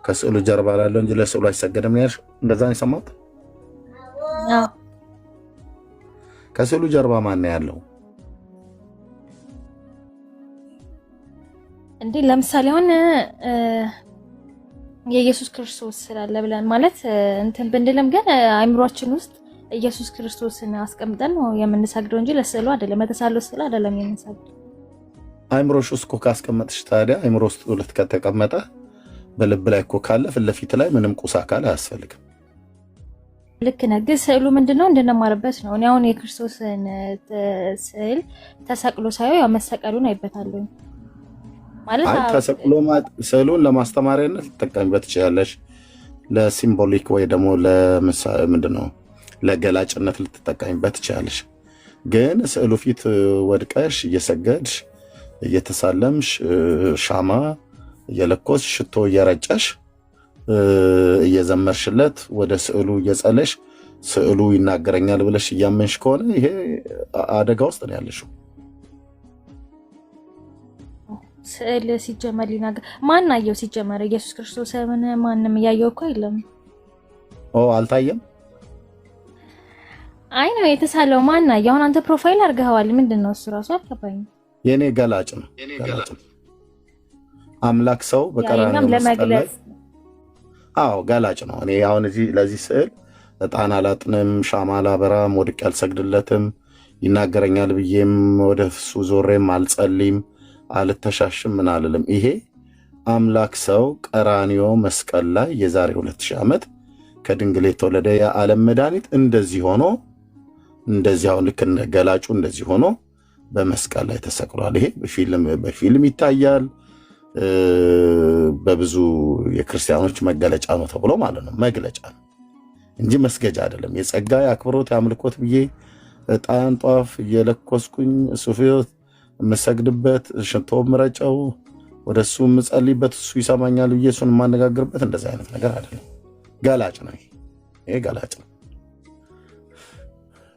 ከስዕሉ ጀርባ ላለው እንጂ ለስዕሉ አይሰገድም ነው ያልሽው? እንደዛ ነው የሰማሁት። ከስዕሉ ጀርባ ማን ነው ያለው? እንዴ ለምሳሌ አሁን የኢየሱስ ክርስቶስ ስላለ ብለን ማለት እንትን ብንልም ግን አይምሮአችን ውስጥ ኢየሱስ ክርስቶስን አስቀምጠን ነው የምንሰግደው እንጂ ለስዕሉ አይደለም። የተሳለው ስዕል አይደለም የምንሰግደው። አይምሮሽ ውስጥ እኮ ካስቀመጥሽ ታዲያ አይምሮ ውስጥ ሁለት ከተቀመጠ በልብ ላይ እኮ ካለ ፊት ለፊት ላይ ምንም ቁስ አካል አያስፈልግም። ልክ ነህ። ግን ስዕሉ ምንድነው እንድንማርበት ነው። እኔ አሁን የክርስቶስን ስዕል ተሰቅሎ ሳይሆን ያው መሰቀሉን አይበታለሁ ማለት ተሰቅሎ ስዕሉን ለማስተማሪያነት ልትጠቀሚበት ትችላለሽ። ለሲምቦሊክ ወይ ደግሞ ምንድነው ለገላጭነት ልትጠቀሚበት ትችላለሽ። ግን ስዕሉ ፊት ወድቀሽ እየሰገድሽ እየተሳለምሽ ሻማ እየለኮስ ሽቶ እየረጨሽ እየዘመርሽለት ወደ ስዕሉ እየጸለሽ ስዕሉ ይናገረኛል ብለሽ እያመንሽ ከሆነ ይሄ አደጋ ውስጥ ነው ያለሽው። ስዕል ሲጀመር ሊናገር ማን አየው? ሲጀመር ኢየሱስ ክርስቶስ ማንም ያየው እኮ የለም። አልታየም። አይ ነው የተሳለው ማን አየው? አሁን አንተ ፕሮፋይል አድርገዋል። ምንድነው እሱ ራሱ አልገባኝም። የኔ ገላጭ ነው። አምላክ ሰው በቀራንዮ መስቀል ላይ ገላጭ ነው። እኔ አሁን ለዚህ ስዕል ዕጣን አላጥንም፣ ሻማ አላበራም፣ ወድቄ አልሰግድለትም፣ ይናገረኛል ብዬም ወደ እሱ ዞሬም አልጸልይም፣ አልተሻሽም፣ ምን አልልም። ይሄ አምላክ ሰው ቀራንዮ መስቀል ላይ የዛሬ 2000 ዓመት ከድንግል የተወለደ የዓለም መድኃኒት እንደዚህ ሆኖ እንደዚህ አሁን ልክ ገላጩ እንደዚህ ሆኖ በመስቀል ላይ ተሰቅሏል። ይሄ በፊልም ይታያል። በብዙ የክርስቲያኖች መገለጫ ነው ተብሎ ማለት ነው። መግለጫ ነው እንጂ መስገጃ አይደለም። የጸጋ የአክብሮት የአምልኮት ብዬ ዕጣን ጧፍ እየለኮስኩኝ እሱ ፊት የምሰግድበት ሽቶ ምረጨው ወደ እሱ የምጸልይበት እሱ ይሰማኛል ብዬ እሱን የማነጋግርበት እንደዚህ አይነት ነገር አይደለም። ገላጭ ነው። ይሄ ገላጭ ነው።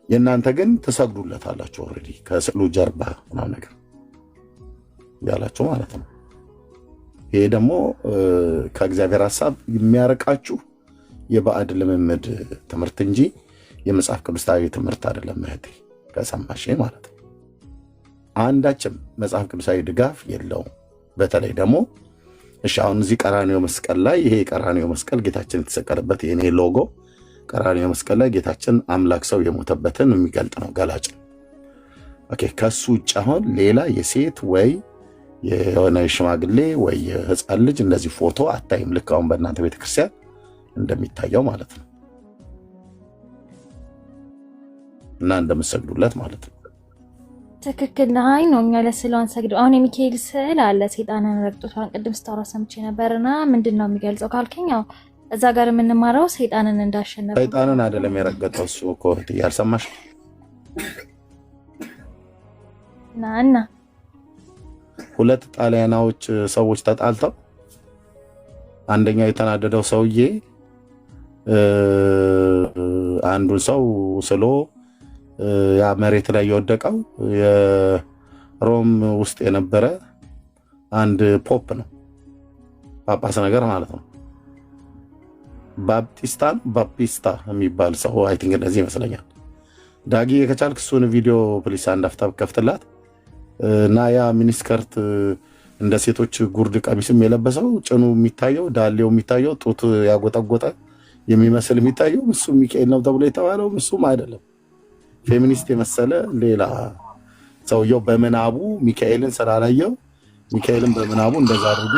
የእናንተ ግን ትሰግዱለታላችሁ። ኦልሬዲ ከስዕሉ ጀርባ ምናምን ነገር ያላችሁ ማለት ነው። ይሄ ደግሞ ከእግዚአብሔር ሐሳብ የሚያርቃችሁ የባዕድ ልምምድ ትምህርት እንጂ የመጽሐፍ ቅዱሳዊ ትምህርት አይደለም። እህቴ ከሰማሽ ማለት ነው። አንዳችም መጽሐፍ ቅዱሳዊ ድጋፍ የለውም። በተለይ ደግሞ እሺ አሁን እዚህ ቀራንዮ መስቀል ላይ ይሄ ቀራንዮ መስቀል ጌታችን የተሰቀለበት የኔ ሎጎ ቀራንዮ መስቀል ላይ ጌታችን አምላክ ሰው የሞተበትን የሚገልጥ ነው፣ ገላጭ ነው። ኦኬ ከሱ ውጭ አሁን ሌላ የሴት ወይ የሆነ ሽማግሌ ወይ የህፃን ልጅ እንደዚህ ፎቶ አታይም። ልክ አሁን በእናንተ ቤተክርስቲያን እንደሚታየው ማለት ነው እና እንደምሰግዱለት ማለት ነው። ትክክል ነህ ነው። እኛ ለስዕሉ አንሰግደው። አሁን የሚካኤል ስዕል አለ ሰይጣንን ረግጦታን ቅድም ስታወራ ሰምቼ ነበርና ምንድነው የሚገልጸው ካልከኝ ያው እዛ ጋር የምንማረው ሰይጣንን እንዳሸነፈ። ሰይጣንን አይደለም የረገጠው እሱ እኮ ያልሰማሽ እና ሁለት ጣሊያናዎች ሰዎች ተጣልተው አንደኛው የተናደደው ሰውዬ አንዱን ሰው ስሎ ያ መሬት ላይ የወደቀው የሮም ውስጥ የነበረ አንድ ፖፕ ነው፣ ጳጳስ ነገር ማለት ነው። ባፕቲስታ የሚባል ሰው አይ ቲንክ እንደዚህ ይመስለኛል። ዳጊ ከቻልክ እሱን ቪዲዮ ፕሊስ አንድ አፍታ ከፍትላት እና ያ ሚኒስከርት እንደ ሴቶች ጉርድ ቀሚስም የለበሰው ጭኑ የሚታየው ዳሌው የሚታየው ጡት ያጎጠጎጠ የሚመስል የሚታየው እሱ ሚካኤል ነው ተብሎ የተባለው እሱም አይደለም። ፌሚኒስት የመሰለ ሌላ ሰውየው በምናቡ ሚካኤልን ስላላየው ሚካኤልን በምናቡ እንደዛ አድርጎ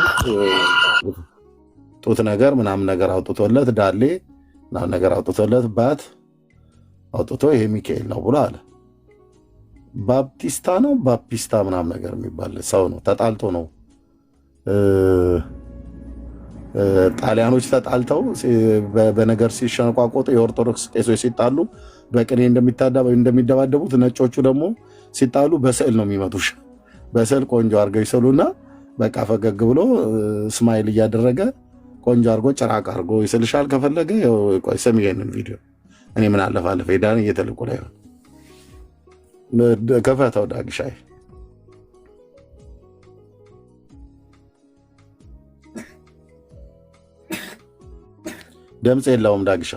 ጡት ነገር ምናምን ነገር አውጥቶለት ዳሌ ምናምን ነገር አውጥቶለት ባት አውጥቶ ይሄ ሚካኤል ነው ብሎ አለ። ባፕቲስታ ነው ባፕቲስታ ምናምን ነገር የሚባል ሰው ነው። ተጣልቶ ነው ጣሊያኖች ተጣልተው በነገር ሲሸነቋቆጡ የኦርቶዶክስ ቄሶች ሲጣሉ በቅኔ እንደሚደባደቡት ነጮቹ ደግሞ ሲጣሉ በስዕል ነው የሚመቱሽ። በስዕል ቆንጆ አድርገው ይስሉና በቃ ፈገግ ብሎ ስማይል እያደረገ ቆንጆ አድርጎ ጭራቅ አድርጎ ይስልሻል። ከፈለገ ቆይ ስም ይሄንን ቪዲዮ እኔ ምን አለፋለፈ ሄዳን እየተልቁ ላይ ከፈተው ዳግሻይ ድምፅ የለውም ዳግሻ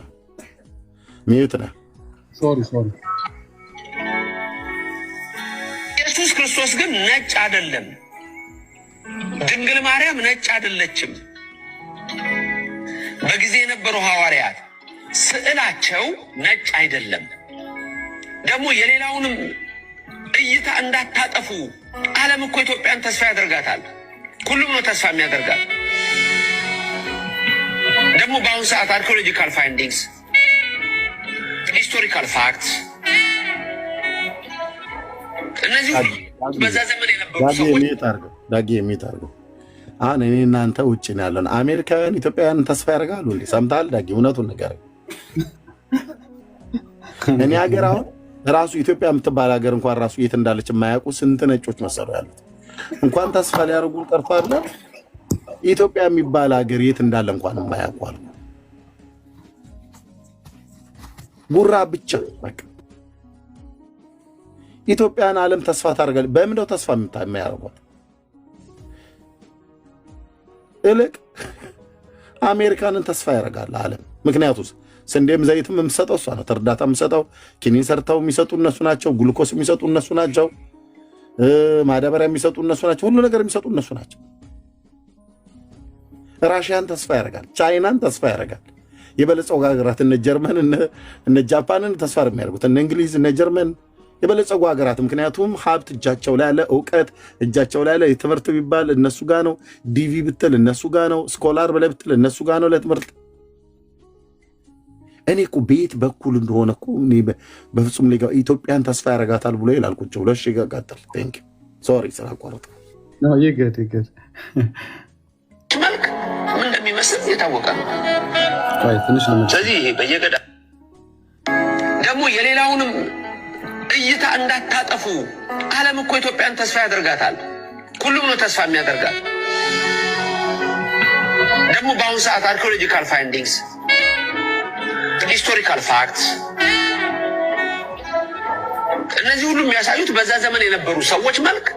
ሚዩት ነህ። ሶሪ ኢየሱስ ክርስቶስ ግን ነጭ አይደለም። ድንግል ማርያም ነጭ አይደለችም። በጊዜ የነበሩ ሐዋርያት ስዕላቸው ነጭ አይደለም። ደግሞ የሌላውንም እይታ እንዳታጠፉ። ዓለም እኮ ኢትዮጵያን ተስፋ ያደርጋታል። ሁሉም ነው ተስፋ የሚያደርጋት። ደግሞ በአሁኑ ሰዓት አርኪኦሎጂካል ፋይንዲንግስ፣ ሂስቶሪካል ፋክትስ እነዚህ በዛ ዘመን የነበሩ ሰዎች ዳጊ የሚታርገው አሁን እኔ እናንተ ውጭ ነው ያለን። አሜሪካውያን ኢትዮጵያውያን ተስፋ ያደርጋሉ እንዴ? ሰምተሃል ዳጊ? እውነቱን ንገረኝ። እኔ ሀገር አሁን ራሱ ኢትዮጵያ የምትባል ሀገር እንኳን ራሱ የት እንዳለች የማያውቁ ስንት ነጮች መሰሉ ያሉት። እንኳን ተስፋ ሊያደርጉን ቀርቶ አለ ኢትዮጵያ የሚባል ሀገር የት እንዳለ እንኳን የማያውቁ አሉ። ጉራ ብቻ በቃ ኢትዮጵያን ዓለም ተስፋ ታደርጋለች። በምን ነው ተስፋ የሚያደርጓት? እልቅ አሜሪካንን ተስፋ ያደርጋል ዓለም። ምክንያቱስ ስንዴም ዘይትም የምሰጠው እሷ ናት። እርዳታ የምሰጠው ኪኒን ሰርተው የሚሰጡ እነሱ ናቸው። ግሉኮስ የሚሰጡ እነሱ ናቸው። ማዳበሪያ የሚሰጡ እነሱ ናቸው። ሁሉ ነገር የሚሰጡ እነሱ ናቸው። ራሽያን ተስፋ ያደርጋል። ቻይናን ተስፋ ያደርጋል። የበለጸጉ ሀገራት እነ ጀርመን እነ ጃፓንን ተስፋ የሚያደርጉት እነ እንግሊዝ እነ ጀርመን የበለጸጉ ሀገራት። ምክንያቱም ሀብት እጃቸው ላይ ያለ፣ እውቀት እጃቸው ላይ ያለ። የትምህርት ቢባል እነሱ ጋ ነው። ዲቪ ብትል እነሱ ጋ ነው። ስኮላር ብለህ ብትል እነሱ ጋ ነው ለትምህርት። እኔ እኮ ቤት በኩል እንደሆነ እኮ በፍጹም ሊጋ ኢትዮጵያን ተስፋ ያደርጋታል ብሎ ይላል። ቁጭ ብሎ እሺ፣ ቀጥል። ቴንክ ዩ ሶሪ ስላቋረጥ ነው። ይገድ መልክ ምን እንደሚመስል የታወቀ ነው። ስለዚህ በየገዳ ደግሞ የሌላውንም እይታ እንዳታጠፉ። ዓለም እኮ ኢትዮጵያን ተስፋ ያደርጋታል። ሁሉም ነው ተስፋ የሚያደርጋት። ደግሞ በአሁኑ ሰዓት አርኪኦሎጂካል ፋይንዲንግስ፣ ሂስቶሪካል ፋክትስ እነዚህ ሁሉ የሚያሳዩት በዛ ዘመን የነበሩ ሰዎች መልክ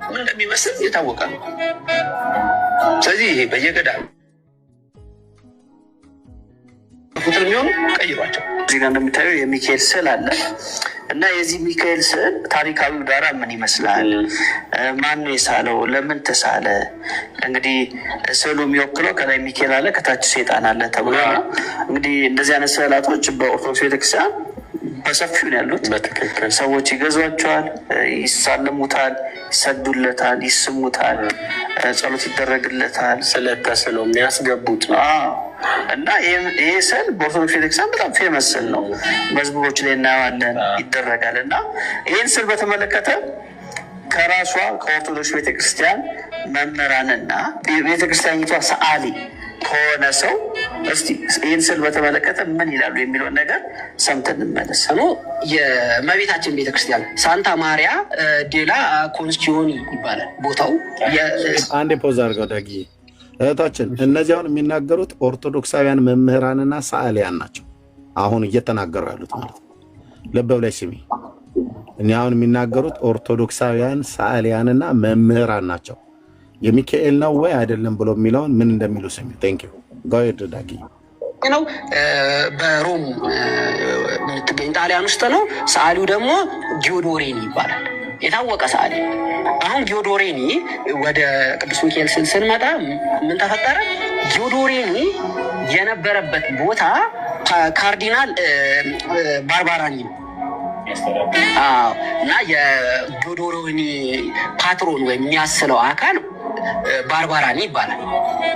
ምን እንደሚመስል የታወቀ ነው። ስለዚህ በየገዳ ቁጥር የሚሆኑ ቀይሯቸው። እዚህ ጋር እንደምታየው የሚካኤል ስዕል አለ እና የዚህ ሚካኤል ስዕል ታሪካዊው ዳራ ምን ይመስላል? ማን ነው የሳለው? ለምን ተሳለ? እንግዲህ ስዕሉ የሚወክለው ከላይ ሚካኤል አለ፣ ከታች ሴጣን አለ ተብሎ ነው። እንግዲህ እንደዚህ አይነት ስዕላቶች በኦርቶዶክስ ቤተክርስቲያን በሰፊው ነው ያሉት። ሰዎች ይገዟቸዋል፣ ይሳለሙታል፣ ይሰግዱለታል፣ ይስሙታል፣ ጸሎት ይደረግለታል። ስለተስለው የሚያስገቡት ነው እና ይሄ ስዕል በኦርቶዶክስ ቤተክርስቲያን በጣም ፌመስ ስዕል ነው። መዝሙሮች ላይ እናየዋለን፣ ይደረጋል። እና ይህን ስዕል በተመለከተ ከራሷ ከኦርቶዶክስ ቤተክርስቲያን መምህራንና ቤተክርስቲያኒቷ ሰዓሊ ከሆነ ሰው እስቲ ይህን ስዕል በተመለከተ ምን ይላሉ የሚለውን ነገር ሰምተን እንመለስ። የእመቤታችን ቤተክርስቲያን ሳንታ ማሪያ ዴላ ኮንስቲዮኒ ይባላል ቦታው። አንድ ፖዝ አድርገው ዳጊ እህታችን፣ እነዚህ አሁን የሚናገሩት ኦርቶዶክሳውያን መምህራንና ሰዓሊያን ናቸው። አሁን እየተናገሩ ያሉት ማለት ነው። ልብ ብለሽ ስሚ። እኔ አሁን የሚናገሩት ኦርቶዶክሳውያን ሰዓሊያንና መምህራን ናቸው። የሚካኤል ነው ወይ አይደለም ብሎ የሚለውን ምን እንደሚሉ ስሚ። ቴንክ ዩ ጋይድ ዳጊ ነው። በሮም የምትገኝ ጣሊያን ውስጥ ነው። ሰዓሊው ደግሞ ጊዮዶሬኒ ይባላል። የታወቀ ሰዓሊ። አሁን ጊዮዶሬኒ ወደ ቅዱስ ሚካኤል ስዕል ስንመጣ ምን ተፈጠረ? ጊዮዶሬኒ የነበረበት ቦታ ካርዲናል ባርባራኒ ነው እና የጊዮዶሬኒ ፓትሮን ወይም የሚያስለው አካል ባርባራኒ ይባላል።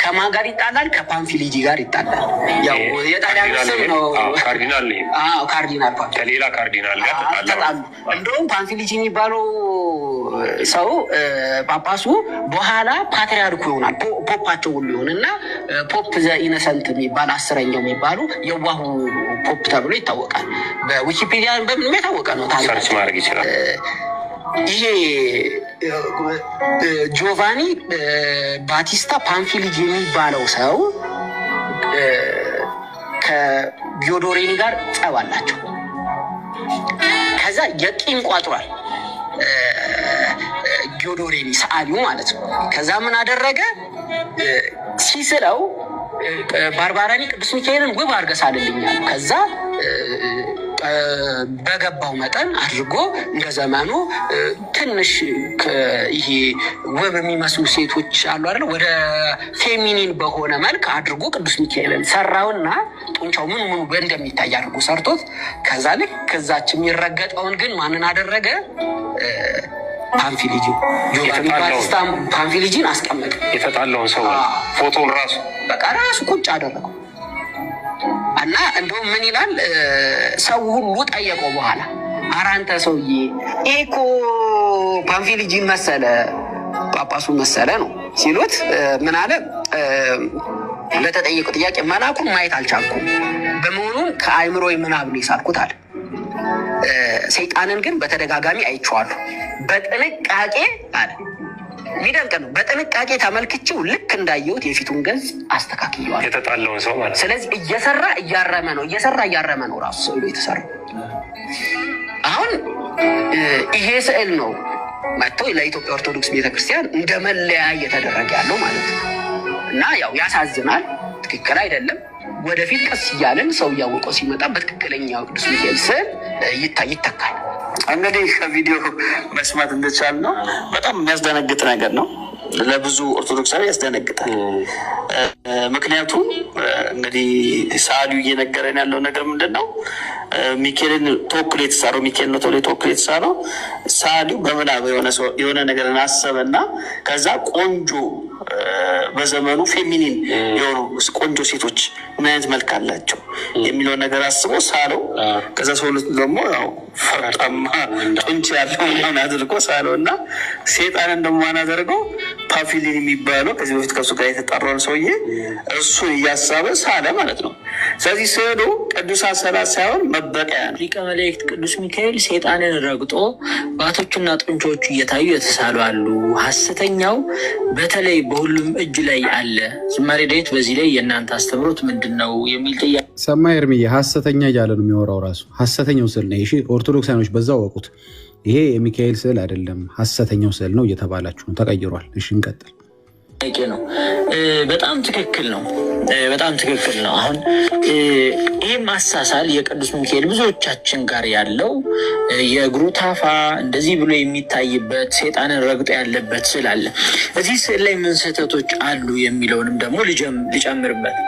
ከማን ጋር ይጣላል? ከፓንፊሊጂ ጋር ይጣላል። ያው የጣሊያን ስም ነው። ካርዲናል ካርዲናል ከሌላ ካርዲናል ጋር ተጣላ። እንደውም ፓንፊሊጂ የሚባለው ሰው ጳጳሱ በኋላ ፓትሪያርኩ ይሆናል። ፖፓቸው ሁሉ ይሆንና ፖፕ ዘ ኢነሰንት የሚባል 10ኛው የሚባሉ የዋሁ ፖፕ ተብሎ ይታወቃል። በዊኪፒዲያ በምን የታወቀ ነው። ሰርች ማድረግ ይችላል። ይሄ ጆቫኒ ባቲስታ ፓንፊሊጂ የሚባለው ሰው ከጊዮዶሬኒ ጋር ጸብ አላቸው። ከዛ የቂም ቋጥሯል ጊዮዶሬኒ ሰዓሊው ማለት ነው። ከዛ ምን አደረገ? ሲስለው ባርባራኒ ቅዱስ ሚካኤልን ውብ አድርገህ ሳልልኛል። ከዛ በገባው መጠን አድርጎ እንደ ዘመኑ ትንሽ ይሄ ውብ የሚመስሉ ሴቶች አሉ አይደል? ወደ ፌሚኒን በሆነ መልክ አድርጎ ቅዱስ ሚካኤልን ሰራውና ጡንቻው ምን እንደሚታይ አድርጎ ሰርቶት ከዛ ልክ ከዛች የሚረገጠውን ግን ማንን አደረገ? ፓንፊሊጂን አስቀመጠ። የተጣለውን ሰው ፎቶን ራሱ በቃ ራሱ ቁጭ አደረገው እና እንደውም ምን ይላል ሰው ሁሉ ጠየቀው በኋላ ኧረ አንተ ሰውዬ ይሄ እኮ ፓንፊሊጂን መሰለ ጳጳሱን መሰለ ነው ሲሉት ምን አለ? ለተጠየቁ ጥያቄ መላኩን ማየት አልቻልኩም፣ በመሆኑም ከአእምሮ ምናብ ነው የሳልኩት አለ። ሰይጣንን ግን በተደጋጋሚ አይቼዋለሁ፣ በጥንቃቄ አለ። የሚደንቅ ነው። በጥንቃቄ ተመልክቼው ልክ እንዳየሁት የፊቱን ገጽ አስተካክየዋለሁ። የተጣለውን ሰው ማለት። ስለዚህ እየሰራ እያረመ ነው ራሱ ስዕሉ የተሰራው። አሁን ይሄ ስዕል ነው መጥቶ ለኢትዮጵያ ኦርቶዶክስ ቤተክርስቲያን እንደ መለያ እየተደረገ ያለው ማለት ነው። እና ያው ያሳዝናል፣ ትክክል አይደለም። ወደፊት ቀስ እያለን ሰው እያወቀው ሲመጣ በትክክለኛው ቅዱስ ሚካኤል ስዕል ይተካል። እንግዲህ ከቪዲዮ መስማት እንደቻል ነው በጣም የሚያስደነግጥ ነገር ነው። ለብዙ ኦርቶዶክሳዊ ያስደነግጣል። ምክንያቱም እንግዲህ ሰዓሊው እየነገረን ያለው ነገር ምንድን ነው? ሚካኤልን ተወክሎ የተሳረው ሚካኤል ነው ተብሎ ተወክሎ የተሳረው ሰዓሊው በምናብ የሆነ ነገርን አሰበና ከዛ ቆንጆ በዘመኑ ፌሚኒን የሆኑ ቆንጆ ሴቶች ምን አይነት መልክ አላቸው የሚለውን ነገር አስቦ ሳለው። ከዛ ሰውነት ደግሞ ያው ፈጣማ ጡንቻ ያለው ምናምን አድርጎ ሳለው እና ሴጣንን ደግሞ አናደርገው ፓፊሊን የሚባለው ከዚህ በፊት ከሱ ጋር የተጣራውን ሰውዬ እሱን እያሳበ ሳለ ማለት ነው። ስለዚህ ስዕሉ ቅዱሳት ሰላት ሳይሆን መበቀያ ነው። ሊቀ መላእክት ቅዱስ ሚካኤል ሴጣንን ረግጦ ባቶችና ጡንቻዎቹ እየታዩ የተሳሉ አሉ። ሐሰተኛው በተለይ በሁሉም እጅ ላይ አለ። ዝማሬ ዳዊት በዚህ ላይ የእናንተ አስተምሮት ምንድን ነው የሚል ጥያቄ ሰማይ እርምዬ ሐሰተኛ እያለ ነው የሚወራው። ራሱ ሐሰተኛው ስዕል ነው። እሺ ኦርቶዶክሳኖች በዛው ወቁት። ይሄ የሚካኤል ስዕል አይደለም፣ ሐሰተኛው ስዕል ነው እየተባላችሁ ነው። ተቀይሯል። እሺ እንቀጥል። ነው በጣም ትክክል ነው። በጣም ትክክል ነው። አሁን ይህ ማሳሳል የቅዱስ ሚካኤል ብዙዎቻችን ጋር ያለው የእግሩ ታፋ እንደዚህ ብሎ የሚታይበት ሴጣንን ረግጦ ያለበት ስዕል አለ። እዚህ ስዕል ላይ ምን ስህተቶች አሉ የሚለውንም ደግሞ ልጨምርበት።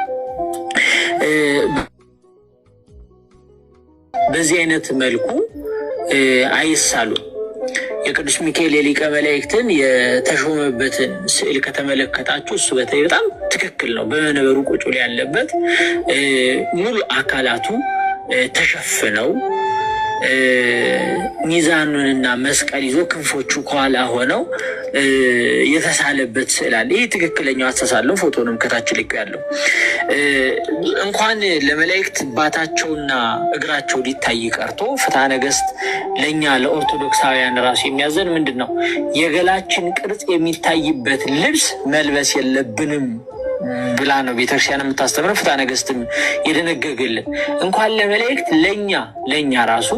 በዚህ አይነት መልኩ አይሳሉም። የቅዱስ ሚካኤል የሊቀ መላእክትን የተሾመበትን ስዕል ከተመለከታችሁ እሱ በተለይ በጣም ትክክል ነው። በመንበሩ ቁጭ ብሎ ያለበት ሙሉ አካላቱ ተሸፍነው ሚዛኑንና መስቀል ይዞ ክንፎቹ ከኋላ ሆነው የተሳለበት ስዕል አለ። ይህ ትክክለኛው አስተሳለም ፎቶንም ከታች ልክ ያለው እንኳን ለመላእክት ባታቸውና እግራቸው ሊታይ ቀርቶ ፍትሐ ነገሥት ለእኛ ለኦርቶዶክሳውያን ራሱ የሚያዘን ምንድን ነው? የገላችን ቅርጽ የሚታይበት ልብስ መልበስ የለብንም ብላ ነው ቤተክርስቲያን የምታስተምረው። ፍትሐ ነገሥትም የደነገገልን እንኳን ለመላእክት ለእኛ ራሱ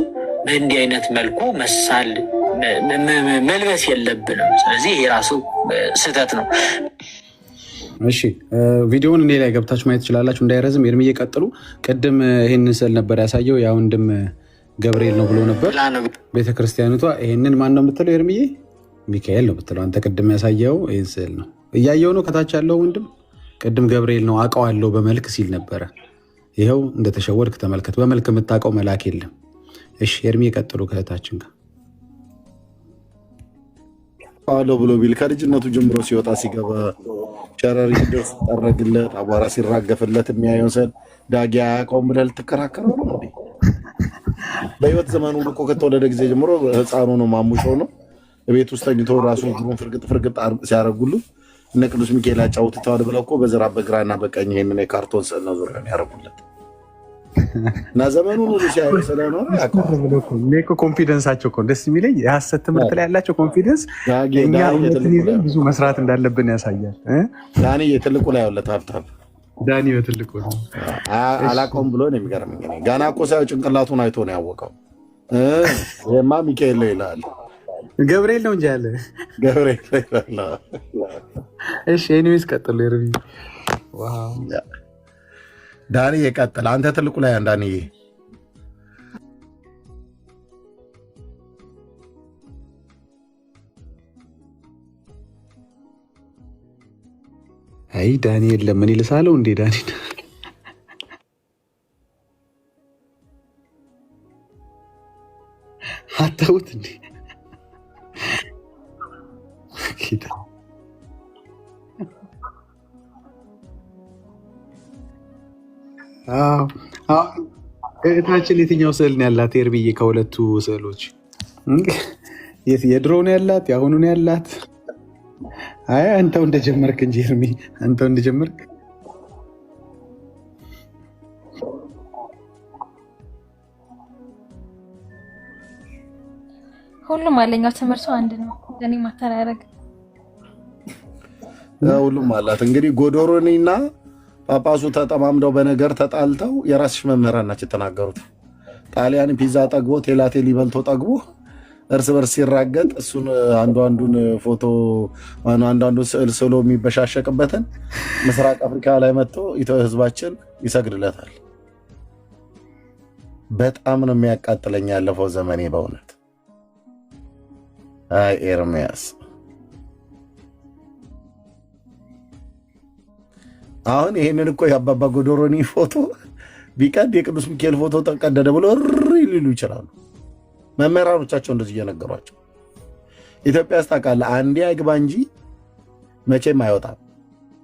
በእንዲህ አይነት መልኩ መሳል መልበስ የለብንም። ስለዚህ ይሄ ራሱ ስህተት ነው። እሺ ቪዲዮውን እኔ ላይ ገብታችሁ ማየት ትችላላችሁ። እንዳይረዝም ኤርምዬ ቀጥሉ። ቅድም ይህንን ስዕል ነበር ያሳየው፣ ያ ወንድም ገብርኤል ነው ብሎ ነበር። ቤተክርስቲያኒቷ ይህንን ማን ነው የምትለው? ኤርምዬ ሚካኤል ነው የምትለው። አንተ ቅድም ያሳየው ይህን ስዕል ነው እያየው ነው። ከታች ያለው ወንድም ቅድም ገብርኤል ነው አውቀዋለሁ በመልክ ሲል ነበረ። ይኸው እንደተሸወድክ ተመልከት። በመልክ የምታውቀው መልአክ የለም። እሺ ኤርሚ ቀጥሉ። ከእህታችን ጋር አለው ብሎ ቢል ከልጅነቱ ጀምሮ ሲወጣ ሲገባ ጨረሪ ሲደርስ ጠረግለት አቧራ ሲራገፍለት የሚያየውን ስዕል ዳጊ አያውቀውም ብለህ ልትከራከረው ነው እንዴ? በህይወት ዘመኑ ልቆ ከተወለደ ጊዜ ጀምሮ ህፃኑ ነው፣ ማሙሻው ነው። ቤት ውስጥ ተኝቶ ራሱ እግሩን ፍርግጥ ሲያደርጉልህ እነ ቅዱስ ሚካኤል ያጫውትተዋል ብለው እኮ በዝራ በግራና በቀኝ ይህንን የካርቶን ስዕል ነው ዙሪያ ያደረጉለት እና ዘመኑን ሁሉ ሲያዩ ስለሆነ ያውቀዋል። ኮንፊደንሳቸው እኮ ደስ የሚለኝ የሐሰት ትምህርት ላይ ያላቸው ኮንፊደንስ እኛ እውነትን ይዘን ብዙ መስራት እንዳለብን ያሳያል። ዳኒ የትልቁ ላይ ያለት ሀብታም ዳኒ በትልቁ አላውቀውም ብሎ ነው የሚገርመኝ። ገና እኮ ሳይሆን ጭንቅላቱን አይቶ ነው ያወቀው። ይሄማ ሚካኤል ነው ይላል። ገብርኤል ነው እንጂ ያለ ገብርኤል ነው ይላል። እሺ ኤኒዌይስ ቀጥሉ። ዳኒ የቀጥል አንተ ትልቁ ላይ አንዳንዬ አይ ዳንኤል ለምን ይልሳለው እንዴ? ዳኒ አታውት እንዴ? እህታችን የትኛው ስዕል ነው ያላት? ኤርብዬ ከሁለቱ ስዕሎች የድሮ ነው ያላት? የአሁኑ ነው ያላት? አይ አንተው እንደጀመርክ እንጂ ኤርሚ፣ አንተው እንደጀመርክ ሁሉም አለኛው ትምህርቱ አንድ ነው። ለኔ ማተራረግ ሁሉም አላት። እንግዲህ ጎዶሮኒና ጳጳሱ ተጠማምደው በነገር ተጣልተው የራስሽ መምህራን ናቸው የተናገሩት። ጣሊያን ፒዛ ጠግቦ ቴላቴል ይበልቶ ጠግቦ እርስ በርስ ሲራገጥ እሱን አንዱን ፎቶ አንዱን ስዕል ስሎ የሚበሻሸቅበትን ምስራቅ አፍሪካ ላይ መጥቶ ህዝባችን ይሰግድለታል። በጣም ነው የሚያቃጥለኝ ያለፈው ዘመኔ በእውነት። አይ ኤርሚያስ አሁን ይሄንን እኮ የአባባ ጎዶሮኒ ፎቶ ቢቀድ የቅዱስ ሚካኤል ፎቶ ተቀደደ ብሎ ሊሉ ይችላሉ። መምህራኖቻቸው እንደዚህ እየነገሯቸው ኢትዮጵያ ውስጥ ታውቃለህ፣ አንዴ አይግባ እንጂ መቼም አይወጣም።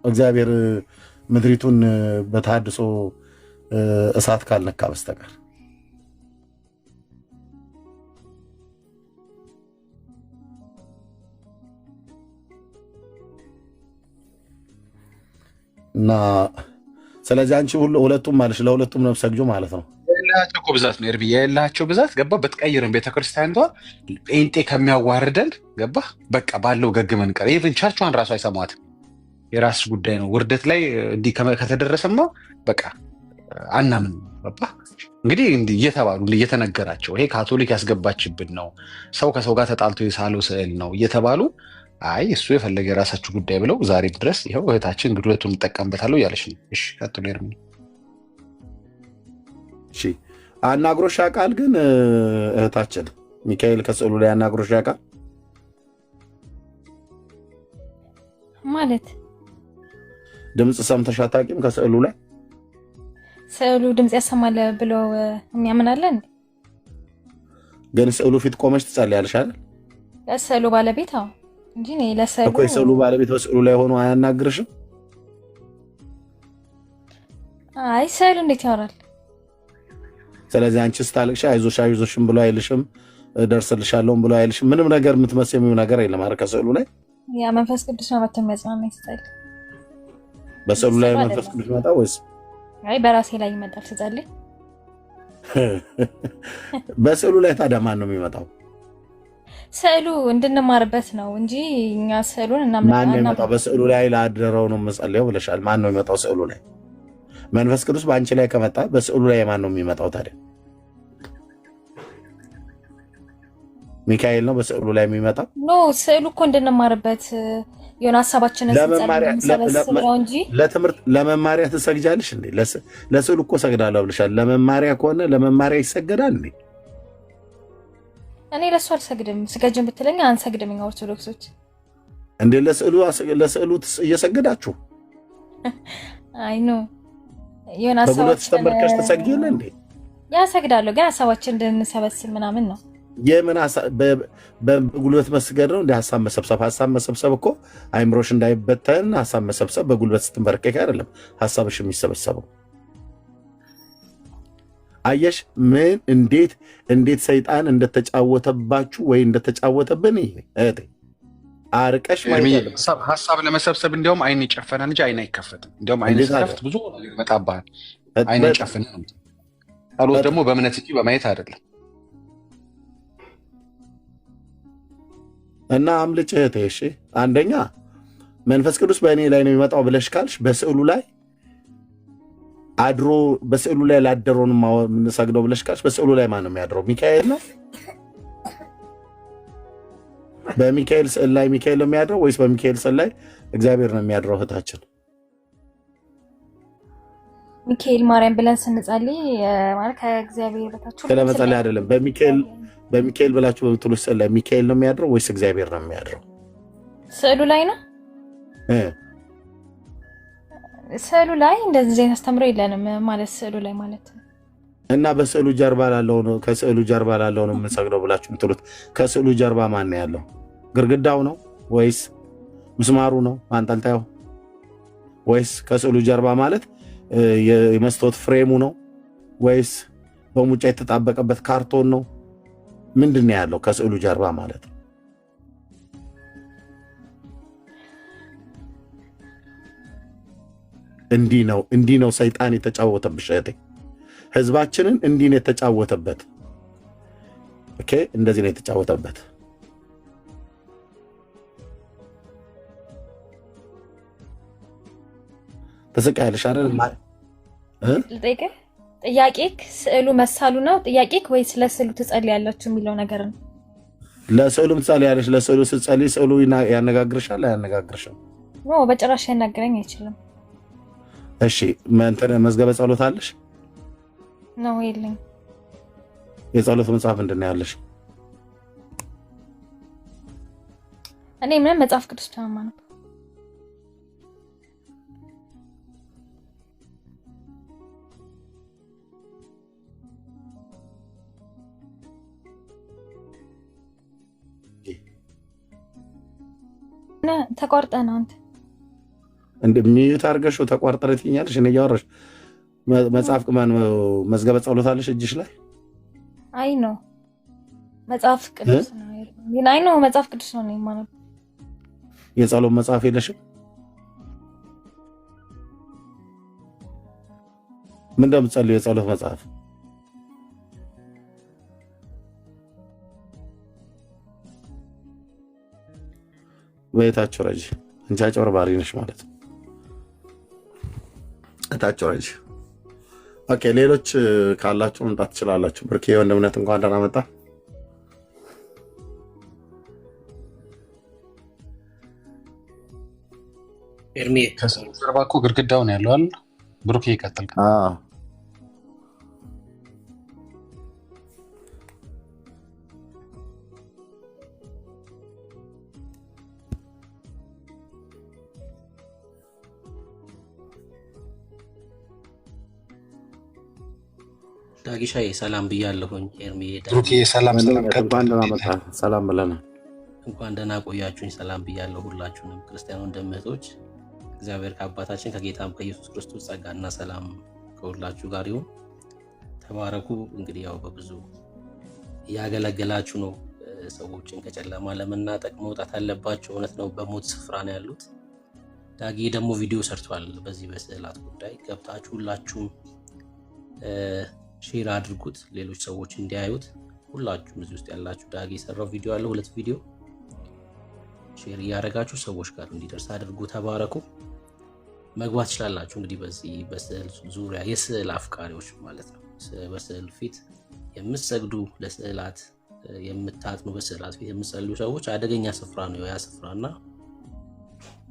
እግዚአብሔር ምድሪቱን በተሃድሶ እሳት ካልነካ በስተቀር እና ስለዚህ አንቺ ሁለቱም ማለሽ ለሁለቱም ነው ሰግጆ ማለት ነው። ያላቸው እኮ ብዛት ነው ኤርቢ፣ ያላቸው ብዛት ገባ። በትቀይርም ቤተክርስቲያኒቷ ጴንጤ ከሚያዋርደን ገባ። በቃ ባለው ገግመን ቀር ኢቭን ቸርቿን ራሱ አይሰማትም። የራስ ጉዳይ ነው። ውርደት ላይ እንዲህ ከተደረሰማ በቃ አናምን ገባ። እንግዲህ እንዲህ እየተባሉ እየተነገራቸው ይሄ ካቶሊክ ያስገባችብን ነው፣ ሰው ከሰው ጋር ተጣልቶ የሳለው ስዕል ነው እየተባሉ አይ እሱ የፈለገ የራሳችሁ ጉዳይ ብለው ዛሬ ድረስ ይኸው እህታችን እንግዲህ ሁለቱን እንጠቀምበታለሁ እያለች ነው። እሺ ቀጥሎ ኤርሚ። እሺ አናግሮሽ ያውቃል ግን እህታችን ሚካኤል ከስዕሉ ላይ አናግሮሽ ያውቃል ማለት? ድምፅ ሰምተሽ አታውቂም? ከስዕሉ ላይ ስዕሉ ድምፅ ያሰማል ብሎ የሚያምናለን ግን ስዕሉ ፊት ቆመሽ ትጸልያለሽ አይደል? ለስዕሉ ባለቤት አዎ እንጂ እኔ ለስዕሉ እኮ የስዕሉ ባለቤት በስዕሉ ላይ ሆኖ አያናግርሽም? አይ ስዕሉ እንዴት ያወራል? ስለዚህ አንቺ ስታለቅሽ አይዞሽ አይዞሽም ብሎ አይልሽም? ደርስልሻለሁም ብሎ አይልሽም? ምንም ነገር የምትመስሚው ነገር የለም አይደል? ከስዕሉ ላይ ያ መንፈስ ቅዱስ ነው የሚያጽናናኝ ስጸልይ። በስዕሉ ላይ መንፈስ ቅዱስ ይመጣ ወይስ አይ በራሴ ላይ ይመጣል ስጸልይ? በስዕሉ ላይ ታዲያ ማን ነው የሚመጣው? ስዕሉ እንድንማርበት ነው እንጂ እኛ ስዕሉን እናምናለን። ማን ነው የሚመጣው? በስዕሉ ላይ ላደረው ነው የምጸልየው ብለሻል። ማን ነው የሚመጣው ስዕሉ ላይ? መንፈስ ቅዱስ በአንቺ ላይ ከመጣ በስዕሉ ላይ ማን ነው የሚመጣው ታዲያ? ሚካኤል ነው በስዕሉ ላይ የሚመጣው? ኖ ስዕሉ እኮ እንድንማርበት የሆነ ሀሳባችንን ስንጸልይ እንጂ ለትምህርት ለመማሪያ ትሰግጃለሽ እንዴ? ለስዕሉ እኮ ሰግዳለሁ ብለሻል። ለመማሪያ ከሆነ ለመማሪያ ይሰገዳል እንዴ? እኔ ለሱ አልሰግድም። ስገጅን ብትለኝ አንሰግድም እኛ ኦርቶዶክሶች። እንዴ ለስዕሉ እየሰገዳችሁ? አይ ኖ የሆነ ሀሳባችን ተመርከሽ ትሰግጂለ እንዴ? ያ ሰግዳለሁ ግን ሀሳባችን እንድንሰበስብ ምናምን ነው። የምን በጉልበት መስገድ ነው እንደ ሀሳብ መሰብሰብ? ሀሳብ መሰብሰብ እኮ አይምሮሽ እንዳይበተን ሀሳብ መሰብሰብ በጉልበት ስትንበረከክ አይደለም ሀሳብሽ የሚሰበሰበው። አየሽ ምን እንዴት ሰይጣን እንደተጫወተባችሁ ወይ እንደተጫወተብን እህቴ አርቀሽ ማለት ሀሳብ ለመሰብሰብ እንዲያውም አይን ይጨፈናል እንጂ አይን አይከፈትም። እንዲያውም አይን ሲከፍት ብዙ ይመጣብሃል። አይን ይጨፈናል። ጸሎት ደግሞ በእምነት እንጂ በማየት አይደለም። እና አምልጭ እህቴ። እሺ አንደኛ መንፈስ ቅዱስ በእኔ ላይ ነው የሚመጣው ብለሽ ካልሽ በስዕሉ ላይ አድሮ በስዕሉ ላይ ላደረውን የምንሰግደው ብለሽ ካልሽ በስዕሉ ላይ ማን ነው የሚያድረው? ሚካኤል ነው? በሚካኤል ስዕል ላይ ሚካኤል ነው የሚያድረው ወይስ በሚካኤል ስዕል ላይ እግዚአብሔር ነው የሚያድረው? እህታችን ሚካኤል ማርያም ብለን ስንጸልይ ማለት ከእግዚአብሔር በታች ስለመጸለይ አይደለም። በሚካኤል ብላችሁ በምትሉ ስዕል ላይ ሚካኤል ነው የሚያድረው ወይስ እግዚአብሔር ነው የሚያድረው? ስዕሉ ላይ ነው። ስዕሉ ላይ እንደዚህ አይነት አስተምሮ የለንም ማለት ስዕሉ ላይ ማለት ነው። እና በስዕሉ ጀርባ ላለው ነው ከስዕሉ ጀርባ ላለው ነው የምንሰግደው ብላችሁ የምትሉት ከስዕሉ ጀርባ ማን ነው ያለው? ግድግዳው ነው ወይስ ምስማሩ ነው ማንጠልጣዩ? ወይስ ከስዕሉ ጀርባ ማለት የመስታወት ፍሬሙ ነው ወይስ በሙጫ የተጣበቀበት ካርቶን ነው? ምንድን ነው ያለው ከስዕሉ ጀርባ ማለት ነው? እንዲህ ነው ሰይጣን የተጫወተብሽ እህቴ። ህዝባችንን እንዲህ ነው የተጫወተበት። ኦኬ፣ እንደዚህ ነው የተጫወተበት። ተሰቃያለሽ አይደል? ልጠይቅህ፣ ጥያቄክ ስዕሉ መሳሉ ነው ጥያቄክ ወይስ ለስዕሉ ትጸልያላችሁ የሚለው ነገር ነው? ለስዕሉ ትጸልያለሽ። ለስዕሉ ስትጸልይ ስዕሉ ያነጋግርሻል አያነጋግርሽም? በጭራሽ ያናገረኝ አይችልም። እሺ፣ መዝገበ ጸሎት አለሽ? ነው የለኝ። የጸሎት መጽሐፍ ምንድን ነው ያለሽ? እኔ ምንም መጽሐፍ ቅዱስ ተማማ ነው። ተቋርጠ ነው አንተ እንደሚዩት አድርገሽው ተቋርጠረ ትኛለሽ። እኔ እያወራሽ መጽሐፍ መዝገበ ጸሎት አለሽ እጅሽ ላይ? አይ ነው መጽሐፍ ቅዱስ ነው ያለው። አይ ነው መጽሐፍ ቅዱስ ነው ማለት። የጸሎት መጽሐፍ የለሽም? ምን እንደምትጸልዩ የጸሎት መጽሐፍ በየታችሁ ረጅ እንጂ አጭበርባሪ ነሽ ማለት ነው። እታችሁ ረጅ። ኦኬ፣ ሌሎች ካላችሁ መምጣት ትችላላችሁ። ብርኬ ወንድምነት እንኳን ደህና መጣ። ኤርሚ ከሰርባ እኮ ግድግዳው ነው ያለው አይደል? ብሩኬ ይቀጥል። ዳጊሻዬ ሰላም ብያለሁኝ። ኤርሚ ሰላም ብለናል። እንኳን ደህና ቆያችሁኝ። ሰላም ብያለሁ ሁላችሁንም ክርስቲያን ወንድምህቶች። እግዚአብሔር ከአባታችን ከጌታም ከኢየሱስ ክርስቶስ ጸጋና ሰላም ከሁላችሁ ጋር ይሁን። ተባረኩ። እንግዲህ ያው በብዙ እያገለገላችሁ ነው። ሰዎችን ከጨለማ ለመናጠቅ መውጣት አለባቸው። እውነት ነው፣ በሞት ስፍራ ነው ያሉት። ዳጊ ደግሞ ቪዲዮ ሰርቷል በዚህ በስዕላት ጉዳይ። ገብታችሁ ሁላችሁም ሼር አድርጉት፣ ሌሎች ሰዎች እንዲያዩት። ሁላችሁም እዚህ ውስጥ ያላችሁ ዳጊ የሰራው ቪዲዮ አለ፣ 2 ቪዲዮ ሼር እያደረጋችሁ ሰዎች ጋር እንዲደርስ አድርጉ። ተባረኩ። መግባት ትችላላችሁ። እንግዲህ በዚህ በስዕል ዙሪያ የስዕል አፍቃሪዎች ማለት ነው፣ በስዕል ፊት የምትሰግዱ፣ ለስዕላት የምታጥኑ፣ በስዕላት ፊት የምትጸልዩ ሰዎች አደገኛ ስፍራ ነው ያ ስፍራና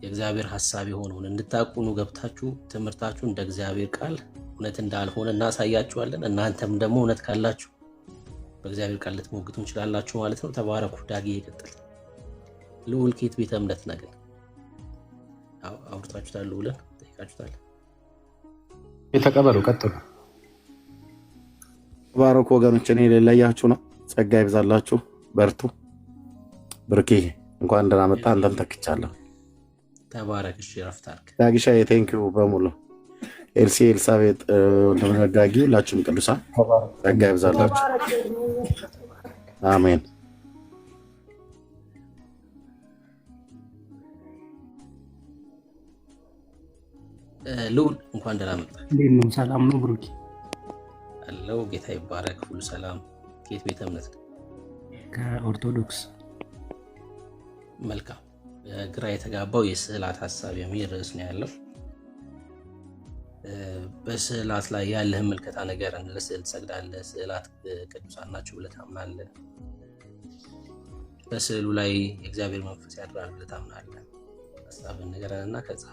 የእግዚአብሔር ሐሳብ የሆነውን እንድታቁኑ ገብታችሁ ትምህርታችሁ እንደ እግዚአብሔር ቃል እውነት እንዳልሆነ እናሳያችኋለን። እናንተም ደግሞ እውነት ካላችሁ በእግዚአብሔር ቃል ልትሞግቱ እንችላላችሁ ማለት ነው። ተባረኩ። ዳጊ ይቀጥል። ልዑል ኬት ቤተ እምነት ነገር አውርታችሁታል ብለን ጠይቃችሁታል። የተቀበሉ ቀጥሉ። ተባረኩ ወገኖች። እኔ ለያችሁ ነው። ጸጋ ይብዛላችሁ። በርቱ። ብርኬ እንኳን ደህና መጣ። አንተም ተክቻለሁ። ተባረክ። እሺ ረፍት አድርግ ዳጊሻ። ቴንኪው በሙሉ ኤልሲ፣ ኤልሳቤጥ፣ ወንድምነጋጊ ሁላችሁም ቅዱሳን ጸጋ ይብዛላችሁ። አሜን። ልዑል እንኳን ደህና መጣ። እንዴት ነው? ሰላም ነው ብሩክ? አለው ጌታ ይባረክ። ሁሉ ሰላም። ከየት ቤተ እምነት ነው? ከኦርቶዶክስ። መልካም። ግራ የተጋባው የስዕላት ሀሳብ የሚል ርዕስ ነው ያለው። በስዕላት ላይ ያለህን ምልከታ ነገር፣ ለስዕል ትሰግዳለህ? ስዕላት ቅዱሳን ናቸው ብለህ ታምናለህ? በስዕሉ ላይ የእግዚአብሔር መንፈስ ያድራል ብለህ ታምናለህ? ሀሳብን ንገረንና ከዛ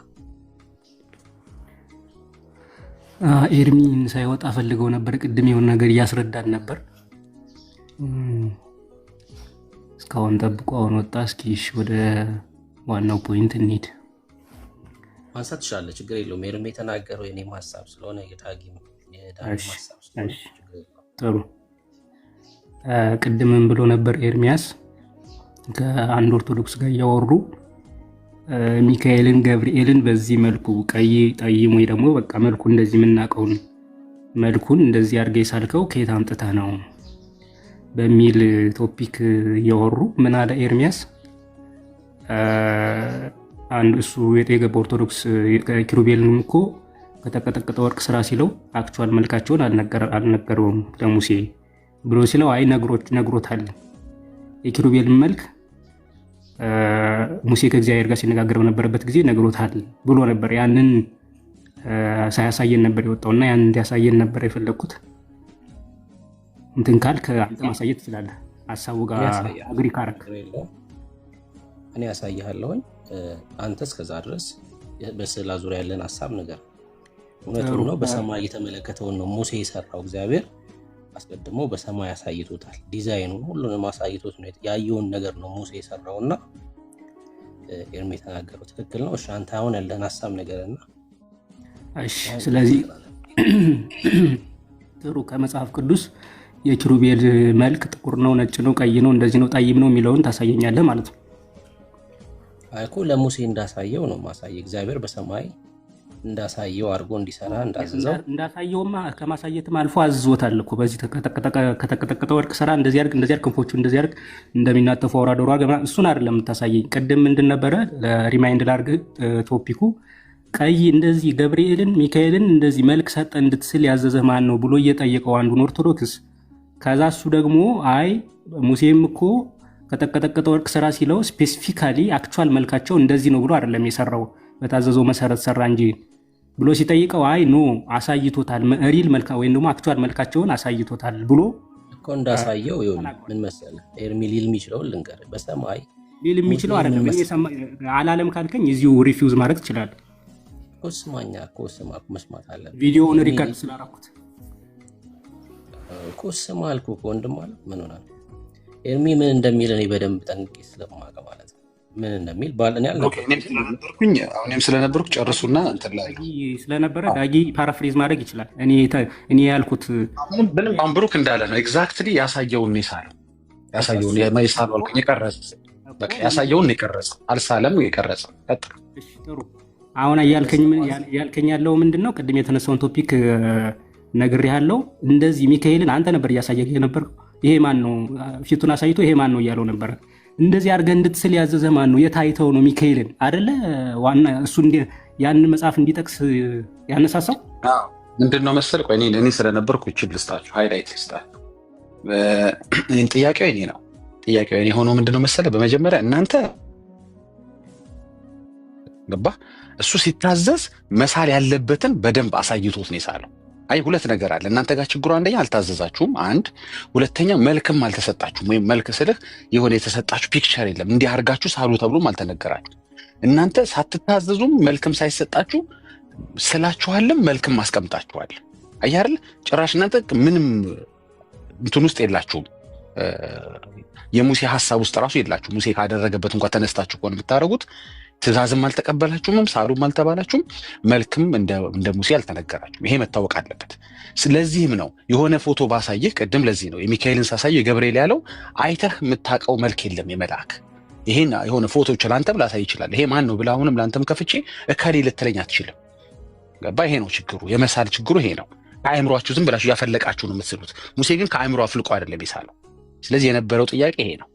ኤርሚን ሳይወጣ ፈልገው ነበር። ቅድም የሆነ ነገር እያስረዳን ነበር። እስካሁን ጠብቆ አሁን ወጣ። እስኪ ወደ ዋናው ፖይንት እንሂድ። ማንሳት ትችላለህ፣ ችግር የለውም። ኤርሚ የተናገረው የኔም ሀሳብ ስለሆነ የዳጊም ሀሳብ ስለሆነ ጥሩ። ቅድምም ብሎ ነበር ኤርሚያስ ከአንድ ኦርቶዶክስ ጋር እያወሩ ሚካኤልን ገብርኤልን በዚህ መልኩ ቀይ ጠይም ወይ ደግሞ በቃ መልኩ እንደዚህ የምናውቀውን መልኩን እንደዚህ አድርገህ ሳልከው ከየት አምጥተህ ነው በሚል ቶፒክ እያወሩ ምን አለ ኤርሚያስ፣ አንድ እሱ የገባ ኦርቶዶክስ ኪሩቤልን እኮ ከተቀጠቀጠ ወርቅ ስራ ሲለው አክቹዋል መልካቸውን አልነገረውም ለሙሴ ብሎ ሲለው አይ ነግሮታል። የኪሩቤልን መልክ ሙሴ ከእግዚአብሔር ጋር ሲነጋገር በነበረበት ጊዜ ነግሮታል ብሎ ነበር። ያንን ሳያሳየን ነበር የወጣውና ያን እንዲያሳየን ነበር የፈለግኩት። እንትን ካልክ አንተ ማሳየት ትችላለህ። ሀሳቡ ጋር አግሪ ካረክ እኔ ያሳይሃለሁኝ። አንተ እስከዛ ድረስ በስዕላ ዙሪያ ያለን ሀሳብ ነገር እውነቱን ነው። በሰማይ የተመለከተውን ነው ሙሴ የሰራው። እግዚአብሔር አስቀድሞ በሰማይ አሳይቶታል። ዲዛይኑን ሁሉንም አሳይቶት ነው ያየውን ነገር ነው ሙሴ የሰራውና ኤርሚ የተናገረው ትክክል ነው። እሺ አንተ አሁን ያለን ሀሳብ ነገርና እሺ፣ ስለዚህ ጥሩ ከመጽሐፍ ቅዱስ የኪሩቤል መልክ ጥቁር ነው፣ ነጭ ነው፣ ቀይ ነው፣ እንደዚህ ነው፣ ጠይም ነው የሚለውን ታሳየኛለህ ማለት ነው። አይኮ ለሙሴ እንዳሳየው ነው ማሳየ። እግዚአብሔር በሰማይ እንዳሳየው አድርጎ እንዲሰራ እንዳዘዘው እንዳሳየውማ ከማሳየትም አልፎ አዝዞታል እኮ። በዚህ ከተቀጠቀጠ ወርቅ ስራ እንደዚህ አድርግ፣ ክንፎቹ እንደዚህ አድርግ፣ እንደሚናጠፉ አውራ ዶሮ አገባ። እሱን አይደለም የምታሳየኝ። ቅድም ምንድን ነበረ ሪማይንድ ላድርግ ቶፒኩ ቀይ እንደዚህ ገብርኤልን ሚካኤልን እንደዚህ መልክ ሰጠ እንድትስል ያዘዘ ማን ነው ብሎ እየጠየቀው አንዱን ኦርቶዶክስ። ከዛ እሱ ደግሞ አይ ሙሴም እኮ ከተቀጠቀጠ ወርቅ ስራ ሲለው ስፔሲፊካሊ አክቹዋል መልካቸው እንደዚህ ነው ብሎ አይደለም የሰራው በታዘዘው መሰረት ሰራ እንጂ ብሎ ሲጠይቀው አይ ኖ አሳይቶታል፣ ሪል መልካ ወይም ደግሞ አክቹዋል መልካቸውን አሳይቶታል ብሎ እኮ እንዳሳየው ምን መሰለህ ኤርሚ ሊል የሚችለው ልንገር፣ በሰማይ ሊል የሚችለው አይደለም። አላለም ካልከኝ እዚሁ ሪፊውዝ ማድረግ ትችላለህ። ኮስማኛ ኮስማ መስማት አለ። ቪዲዮውን ሪከርድ ስላደረኩት ኮስማ አልኩ እኮ ወንድም አለ። ምን ሆነ ኤርሚ ምን እንደሚል እኔ በደንብ ጠንቅቄ ስለማውቅ ማለት ነው ምን እንደሚል ባለኔ እኔም ስለነበርኩ ጨርሱና እንትን ላይ ስለነበረ ዳጊ ፓራፍሬዝ ማድረግ ይችላል። እኔ ያልኩት ምንም አንብሩክ እንዳለ ነው። ኤግዛክትሊ ያሳየውን ነው ያሳየውን የማይሳለው አልኩኝ። የቀረጸ በቃ ያሳየውን የቀረጸ አልሳለም የቀረጸ ቀጥታ። እሺ ጥሩ። አሁን ያልከኝ ያለው ምንድነው? ቅድም የተነሳውን ቶፒክ ነግሬሃለሁ። እንደዚህ ሚካኤልን አንተ ነበር እያሳየህ ነበር። ይሄ ማን ነው? ፊቱን አሳይቶ ይሄ ማን ነው እያለው ነበር። እንደዚህ አድርገህ እንድትስል ያዘዘ ማን ነው? የታይተው ነው ሚካኤልን አይደለ? ዋና እሱ ያን መጽሐፍ እንዲጠቅስ ያነሳሳው ምንድነው መሰል? ቆይ እኔ ስለነበርኩ እቺ ልስጣችሁ፣ ሃይላይት ልስጣችሁ። ጥያቄው እኔ ነው። ጥያቄው እኔ ሆኖ ምንድነው መሰለ? በመጀመሪያ እናንተ ገባ እሱ ሲታዘዝ መሳል ያለበትን በደንብ አሳይቶት ነው የሳለው። አይ ሁለት ነገር አለ እናንተ ጋር ችግሩ። አንደኛ አልታዘዛችሁም፣ አንድ ሁለተኛ መልክም አልተሰጣችሁም። ወይም መልክ ስልህ የሆነ የተሰጣችሁ ፒክቸር የለም። እንዲህ አድርጋችሁ ሳሉ ተብሎም አልተነገራችሁ። እናንተ ሳትታዘዙም መልክም ሳይሰጣችሁ ስላችኋልም መልክም አስቀምጣችኋል። አይ አይደል? ጭራሽ እናንተ ምንም እንትን ውስጥ የላችሁም። የሙሴ ሐሳብ ውስጥ ራሱ የላችሁ። ሙሴ ካደረገበት እንኳን ተነስታችሁ ቆን ብታረጉት ትእዛዝም አልተቀበላችሁም፣ ሳሉም አልተባላችሁም፣ መልክም እንደ ሙሴ አልተነገራችሁም። ይሄ መታወቅ አለበት። ስለዚህም ነው የሆነ ፎቶ ባሳየህ ቅድም ለዚህ ነው የሚካኤልን ሳሳየው የገብርኤል ያለው አይተህ የምታውቀው መልክ የለም የመልአክ። ይሄን የሆነ ፎቶዎች ላንተም ላሳይ ይችላል። ይሄ ማን ነው ብለህ አሁንም ላንተም ከፍቼ እከሌ ልትለኝ አትችልም። ገባ? ይሄ ነው ችግሩ፣ የመሳል ችግሩ ይሄ ነው። ከአእምሯችሁ ዝም ብላችሁ ያፈለቃችሁ ነው የምትስሉት። ሙሴ ግን ከአእምሮ አፍልቆ አይደለም የሳለው። ስለዚህ የነበረው ጥያቄ ይሄ ነው።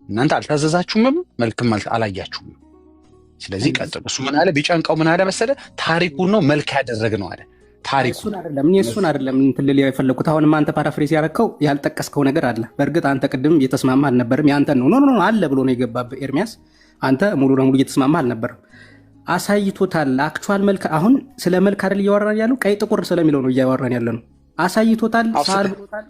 እናንተ አልታዘዛችሁምም፣ መልክም አላያችሁም። ስለዚህ ቀጥሉ። እሱ ምን አለ? ቢጨንቀው ምን አለ መሰለ? ታሪኩን ነው መልክ ያደረግነው አለ። ታሪኩን እሱን አይደለም እንትን ልል የፈለኩት። አሁንም አንተ ፓራፍሬዝ ያደረከው ያልጠቀስከው ነገር አለ። በእርግጥ አንተ ቅድም እየተስማማ አልነበርም። ያንተን ነው ኖ አለ ብሎ ነው የገባብህ ኤርሚያስ። አንተ ሙሉ ለሙሉ እየተስማማ አልነበርም። አሳይቶታል አክቹዋል መልክ። አሁን ስለ መልክ አይደል እያወራን ያለው? ቀይ ጥቁር ስለሚለው ነው እያወራን ያለ ነው። አሳይቶታል። ሳር ብሎታል።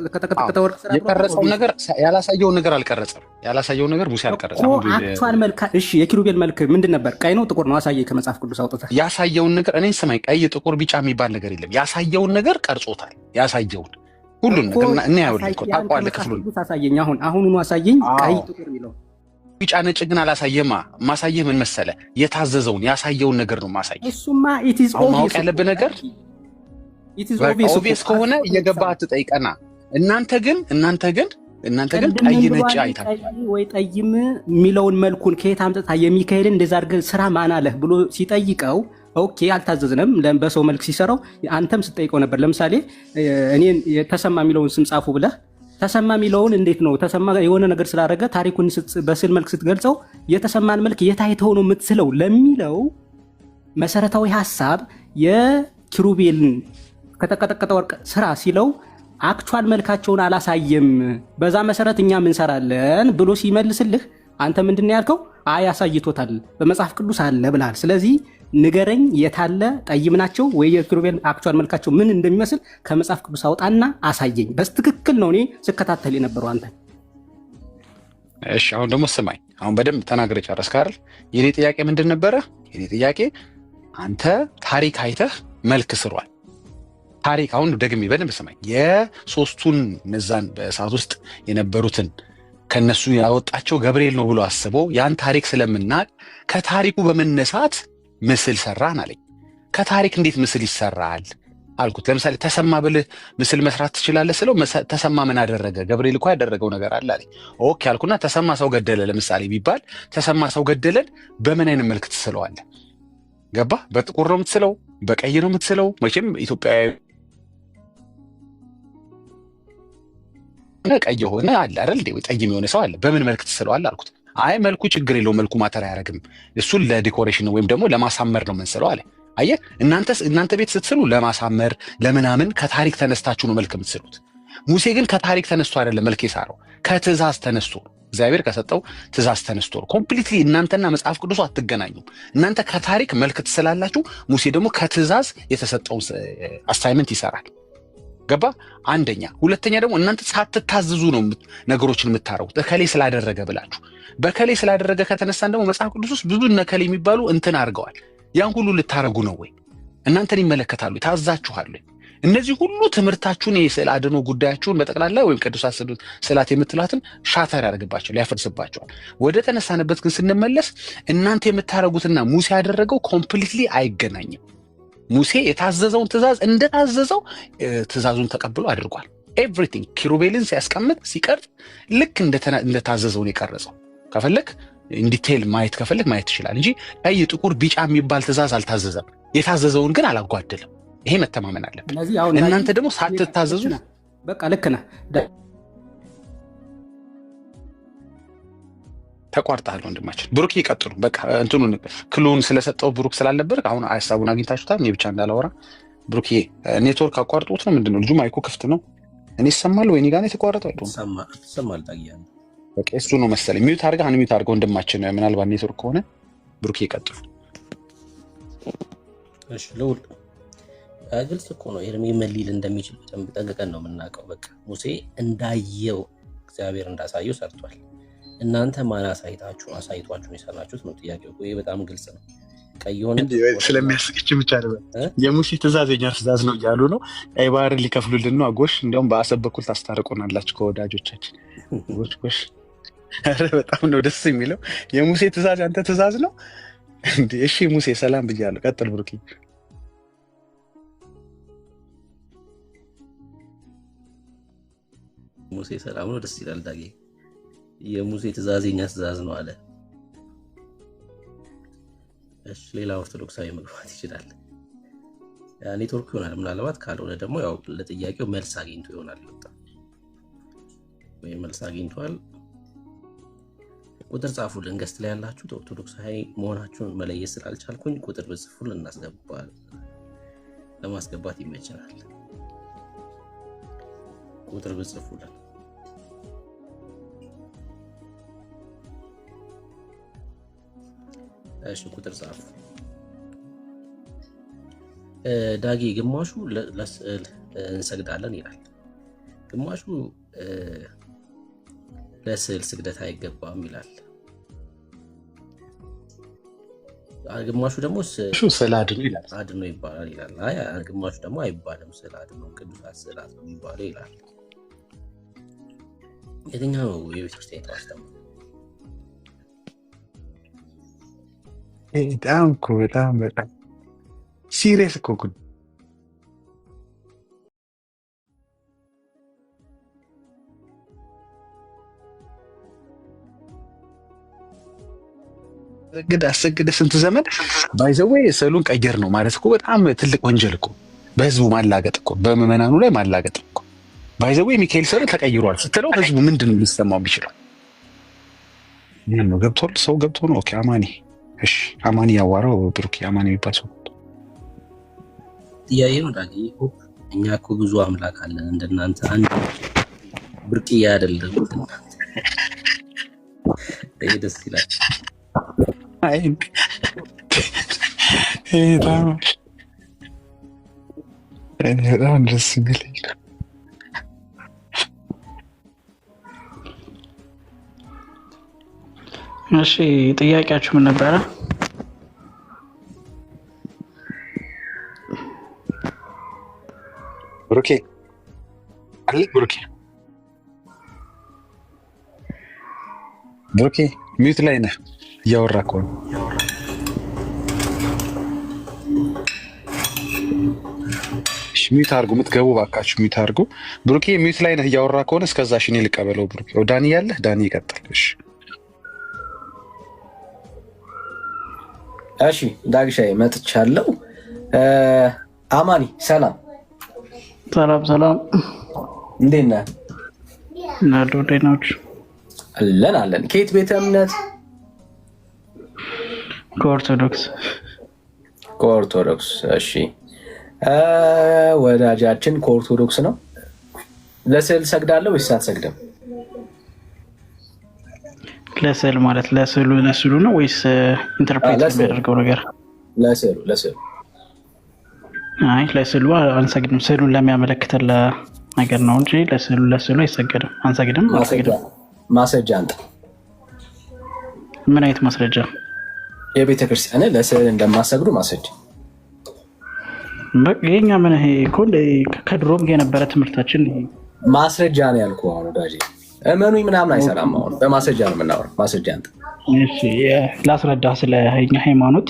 ከተቀጠቀጠ ወርቅ ስራ የቀረጸው ነገር ያላሳየውን ነገር አልቀረጸም። ያላሳየውን ነገር ሙሴ አልቀረጸም። አክቹዋል መልክ እሺ፣ የኪሩቤል መልክ ምንድን ነበር? ቀይ ነው ጥቁር ነው? አሳየኝ ከመጽሐፍ ቅዱስ አውጥተህ። ያሳየውን ነገር እኔን ስማኝ፣ ቀይ ጥቁር ቢጫ የሚባል ነገር የለም። ያሳየውን ነገር ቀርጾታል። ያሳየውን ሁሉን ነገር እና ያውልህ እኮ ታውቀዋለህ። ክፍሉን አሳየኝ። አሁኑኑ አሳየኝ። ቀይ ጥቁር የሚለው ቢጫ ነጭ ግን አላሳየማ። ማሳየህ ምን መሰለህ? የታዘዘውን ያሳየውን ነገር ነው ማሳየህ። እሱማ ኢት ኢዝ ኦብቪየስ ማወቅ ያለብህ ነገር ኦብቪየስ ከሆነ እየገባህ አትጠይቀና። እናንተ ግን ቀይ ነጭ አይታችኋል ወይ? ጠይም የሚለውን መልኩን ከየት አምጥታ የሚካኤልን እንደዛ አድርገህ ስራ ማን አለህ ብሎ ሲጠይቀው ኦኬ አልታዘዝንም። በሰው መልክ ሲሰራው አንተም ስትጠይቀው ነበር። ለምሳሌ እኔን ተሰማ የሚለውን ስም ጻፉ ብለህ ተሰማ የሚለውን እንዴት ነው ተሰማ የሆነ ነገር ስላደረገ ታሪኩን በስዕል መልክ ስትገልጸው የተሰማን መልክ የታይተው ነው የምትስለው ለሚለው መሰረታዊ ሐሳብ የኪሩቤልን ከተቀጠቀጠ ወርቅ ስራ ሲለው አክቹዋል መልካቸውን አላሳየም። በዛ መሰረት እኛ ምን ሰራለን ብሎ ሲመልስልህ አንተ ምንድነው ያልከው? አይ አሳይቶታል በመጽሐፍ ቅዱስ አለ ብለሃል። ስለዚህ ንገረኝ የታለ ጠይም ናቸው ወይ የኪሩቤል አክቹዋል መልካቸው ምን እንደሚመስል ከመጽሐፍ ቅዱስ አውጣና አሳየኝ። በትክክል ነው እኔ ስከታተል የነበረው አንተ። እሺ አሁን ደግሞ ስማኝ። አሁን በደንብ ተናግረህ ጨረስክ አይደል? የኔ ጥያቄ ምንድን ነበረ? የኔ ጥያቄ አንተ ታሪክ አይተህ መልክ ስሯል። ታሪክ አሁን ደግሜ በደንብ ስማኝ። የሶስቱን እነዛን በእሳት ውስጥ የነበሩትን ከነሱ ያወጣቸው ገብርኤል ነው ብሎ አስቦ ያን ታሪክ ስለምናቅ ከታሪኩ በመነሳት ምስል ሰራን አለኝ። ከታሪክ እንዴት ምስል ይሰራል አልኩት። ለምሳሌ ተሰማ ብልህ ምስል መስራት ትችላለህ ስለው ተሰማ ምን አደረገ? ገብርኤል እኮ ያደረገው ነገር አለ አለኝ። ኦኬ አልኩና ተሰማ ሰው ገደለ ለምሳሌ ቢባል ተሰማ ሰው ገደለን በምን አይነት መልክ ትስለዋለህ? ገባ? በጥቁር ነው የምትስለው? በቀይ ነው የምትስለው? መቼም ኢትዮጵያዊ ቀይ የሆነ አለ አይደል እንዴ? ጠይም የሆነ ሰው አለ። በምን መልክ ትስለዋለህ አልኩት። አይ መልኩ ችግር የለው መልኩ ማተር አያደርግም፣ እሱን ለዲኮሬሽን ወይም ደግሞ ለማሳመር ነው የምንስለው አለ። አየህ እናንተ ቤት ስትስሉ ለማሳመር ለምናምን ከታሪክ ተነስታችሁ ነው መልክ የምትስሉት። ሙሴ ግን ከታሪክ ተነስቶ አይደለም መልክ የሳረው፣ ከትእዛዝ ተነስቶ እግዚአብሔር ከሰጠው ትእዛዝ ተነስቶ ነው። ኮምፕሊትሊ እናንተና መጽሐፍ ቅዱስ አትገናኙም። እናንተ ከታሪክ መልክ ትስላላችሁ፣ ሙሴ ደግሞ ከትእዛዝ የተሰጠውን አሳይመንት ይሰራል። ገባ? አንደኛ። ሁለተኛ ደግሞ እናንተ ሳትታዘዙ ነው ነገሮችን የምታረጉት እከሌ ስላደረገ ብላችሁ። በከሌ ስላደረገ ከተነሳን ደግሞ መጽሐፍ ቅዱስ ውስጥ ብዙ እነከሌ የሚባሉ እንትን አድርገዋል። ያን ሁሉ ልታረጉ ነው ወይ? እናንተን ይመለከታሉ? ታዛችኋል? እነዚህ ሁሉ ትምህርታችሁን የስዕል አድኖ ጉዳያችሁን በጠቅላላ ወይም ቅዱሳት ስዕላት የምትሏትን ሻተር ያደርግባቸዋል፣ ያፈርስባቸዋል። ወደ ተነሳንበት ግን ስንመለስ እናንተ የምታረጉትና ሙሴ ያደረገው ኮምፕሊትሊ አይገናኝም። ሙሴ የታዘዘውን ትእዛዝ እንደታዘዘው ትእዛዙን ተቀብሎ አድርጓል። ኤቭሪቲንግ ኪሩቤልን ሲያስቀምጥ ሲቀርጽ ልክ እንደታዘዘውን የቀረጸው። ከፈለክ ኢንዲቴል ማየት ከፈለክ ማየት ትችላል እንጂ ቀይ ጥቁር ቢጫ የሚባል ትእዛዝ አልታዘዘም። የታዘዘውን ግን አላጓደለም። ይሄ መተማመን አለብን። እናንተ ደግሞ ሳትታዘዙ በቃ ልክ ነህ ተቋርጣለህ ወንድማችን። ብሩክ ይቀጥሉ። በቃ እንትኑን ክሉን ስለሰጠው ብሩክ ስላልነበር አሁን ሀሳቡን አግኝታችሁታል። እኔ ብቻ እንዳላወራ ብሩክ ኔትወርክ አቋርጦት ነው ምንድነው? ልጁ ማይኩ ክፍት ነው። እኔ ይሰማል ወይ? እኔ ጋር ነው የተቋረጠው አይደል? ይሰማል። ታዲያ በቃ እሱ ነው መሰለኝ። ሚዩት አድርገህ አንሚዩት አድርገው ወንድማችን። ምናልባት ኔትወርክ ከሆነ ብሩክ ይቀጥሉ። እሺ ልውል ግልጽ እኮ ነው። ኤርሚ መሊል እንደሚችል በደንብ ጠንቅቀን ነው የምናውቀው። በቃ ሙሴ እንዳየው እግዚአብሔር እንዳሳየው ሰርቷል። እናንተ ማን አሳይቷችሁን የሰራችሁት ነው ጥያቄው። ይሄ በጣም ግልጽ ነው። ቀይሆነ ስለሚያስቅች ብቻ ነው የሙሴ ትእዛዝ የኛ ትእዛዝ ነው እያሉ ነው። ቀይ ባህርን ሊከፍሉልን ነው። አጎሽ እንዲያውም በአሰብ በኩል ታስታርቁናላችሁ ከወዳጆቻችን። ጎሽ ኧረ በጣም ነው ደስ የሚለው። የሙሴ ትእዛዝ ያንተ ትእዛዝ ነው እንዴ? እሺ ሙሴ ሰላም ብያለሁ። ቀጥል ብሩክ። ሙሴ ሰላም ነው፣ ደስ ይላል። ዳጌ የሙሴ ትእዛዝ የኛ ትእዛዝ ነው አለ። እሺ ሌላ ኦርቶዶክሳዊ መግባት ይችላል። ኔትወርክ ይሆናል ምናልባት፣ ካልሆነ ደግሞ ያው ለጥያቄው መልስ አግኝቶ ይሆናል። ወይ መልስ አግኝቷል። ቁጥር ጻፉልን። ገስት ላይ ያላችሁት ኦርቶዶክሳዊ መሆናችሁን መለየት ስላልቻልኩኝ ቁጥር ብጽፉልን ለማስገባት ይመችናል። ቁጥር ብጽፉልን። እሺ ቁጥር ጻፉ። ዳጊ ግማሹ ለስዕል እንሰግዳለን ይላል። ግማሹ ለስዕል ስግደት አይገባም ይላል። ግማሹ ደግሞ ስዕል አድኖ ይላል፣ አድኖ ይባላል ይላል። አይ ግማሹ ደግሞ አይባልም፣ ስዕል አድኖ ቅዱሳት ስዕላት ነው የሚባለው ይላል። የትኛው ነው የቤተክርስቲያን አስተምሮ? በጣም ሲሪየስ እኮ ጉድ። አሰግደ ስንት ዘመን ባይዘዌ ስዕሉን ቀየር ነው ማለት እኮ በጣም ትልቅ ወንጀል እኮ፣ በህዝቡ ማላገጥ እኮ፣ በምዕመናኑ ላይ ማላገጥ እኮ። ባይዘዌ ሚካኤል ስዕል ተቀይሯል ስትለው ህዝቡ ምንድን ነው ሊሰማው የሚችለው? ምን ነው ገብቶል? ሰው ገብቶ ነው። ኦኬ አማኒ፣ እሺ አማኒ ያዋራው ብሩክ፣ አማኒ የሚባል ሰው ጥያቄ ነው ዳጊ። እኛ እኮ ብዙ አምላክ አለን እንደናንተ አንድ ብርቅዬ አይደለም። ይሄ ደስ ይላል። አይ በጣም ደስ የሚለኝ እሺ፣ ጥያቄያችሁ ምን ነበረ? ብሩኬ አለ ብሩኬ ሚዩት ላይ ነህ፣ እያወራ እኮ ነው። እሺ ሚዩት አድርጉ፣ የምትገቡ እባካችሁ ሚዩት አድርጉ። ብሩኬ ሚዩት ላይ ነህ፣ እያወራ ከሆነ እስከዛ እሺ እኔ ልቀበለው። ብሩኬ ዳኒ ያለህ፣ ዳኒ ይቀጥል። እሺ ዳግሻዬ መጥቻለሁ። አማኒ ሰላም ሰላም፣ እንዴት ነህ? ናችሁ? አለን። ከየት ቤተ እምነት? ከኦርቶዶክስ። እሺ ወዳጃችን ከኦርቶዶክስ ነው። ለስዕል ሰግዳለህ ወይስ አትሰግድም? ለስዕል ማለት ለስዕሉ ነው ወይስ ኢንተርፕሬት የሚያደርገው ነገር? ለስዕሉ አይ ለስዕሉ አንሰግድም። ስዕሉን ለሚያመለክተን ነገር ነው እንጂ ለስዕሉ አይሰገድም፣ አንሰግድም። ማስረጃ አንተ። ምን አይነት ማስረጃ? የቤተ ክርስቲያን ለስዕል እንደማሰግዱ ማስረጃ። የኛ ምን ይሄ እኮ ከድሮም የነበረ ትምህርታችን ማስረጃ ነው ያልኩህ። አሁን ወዳጄ እመኑኝ ምናምን አይሰራም። አሁን በማስረጃ ነው የምናወራው። ማስረጃ አንተ። እሺ ላስረዳ ስለ እኛ ሃይማኖት።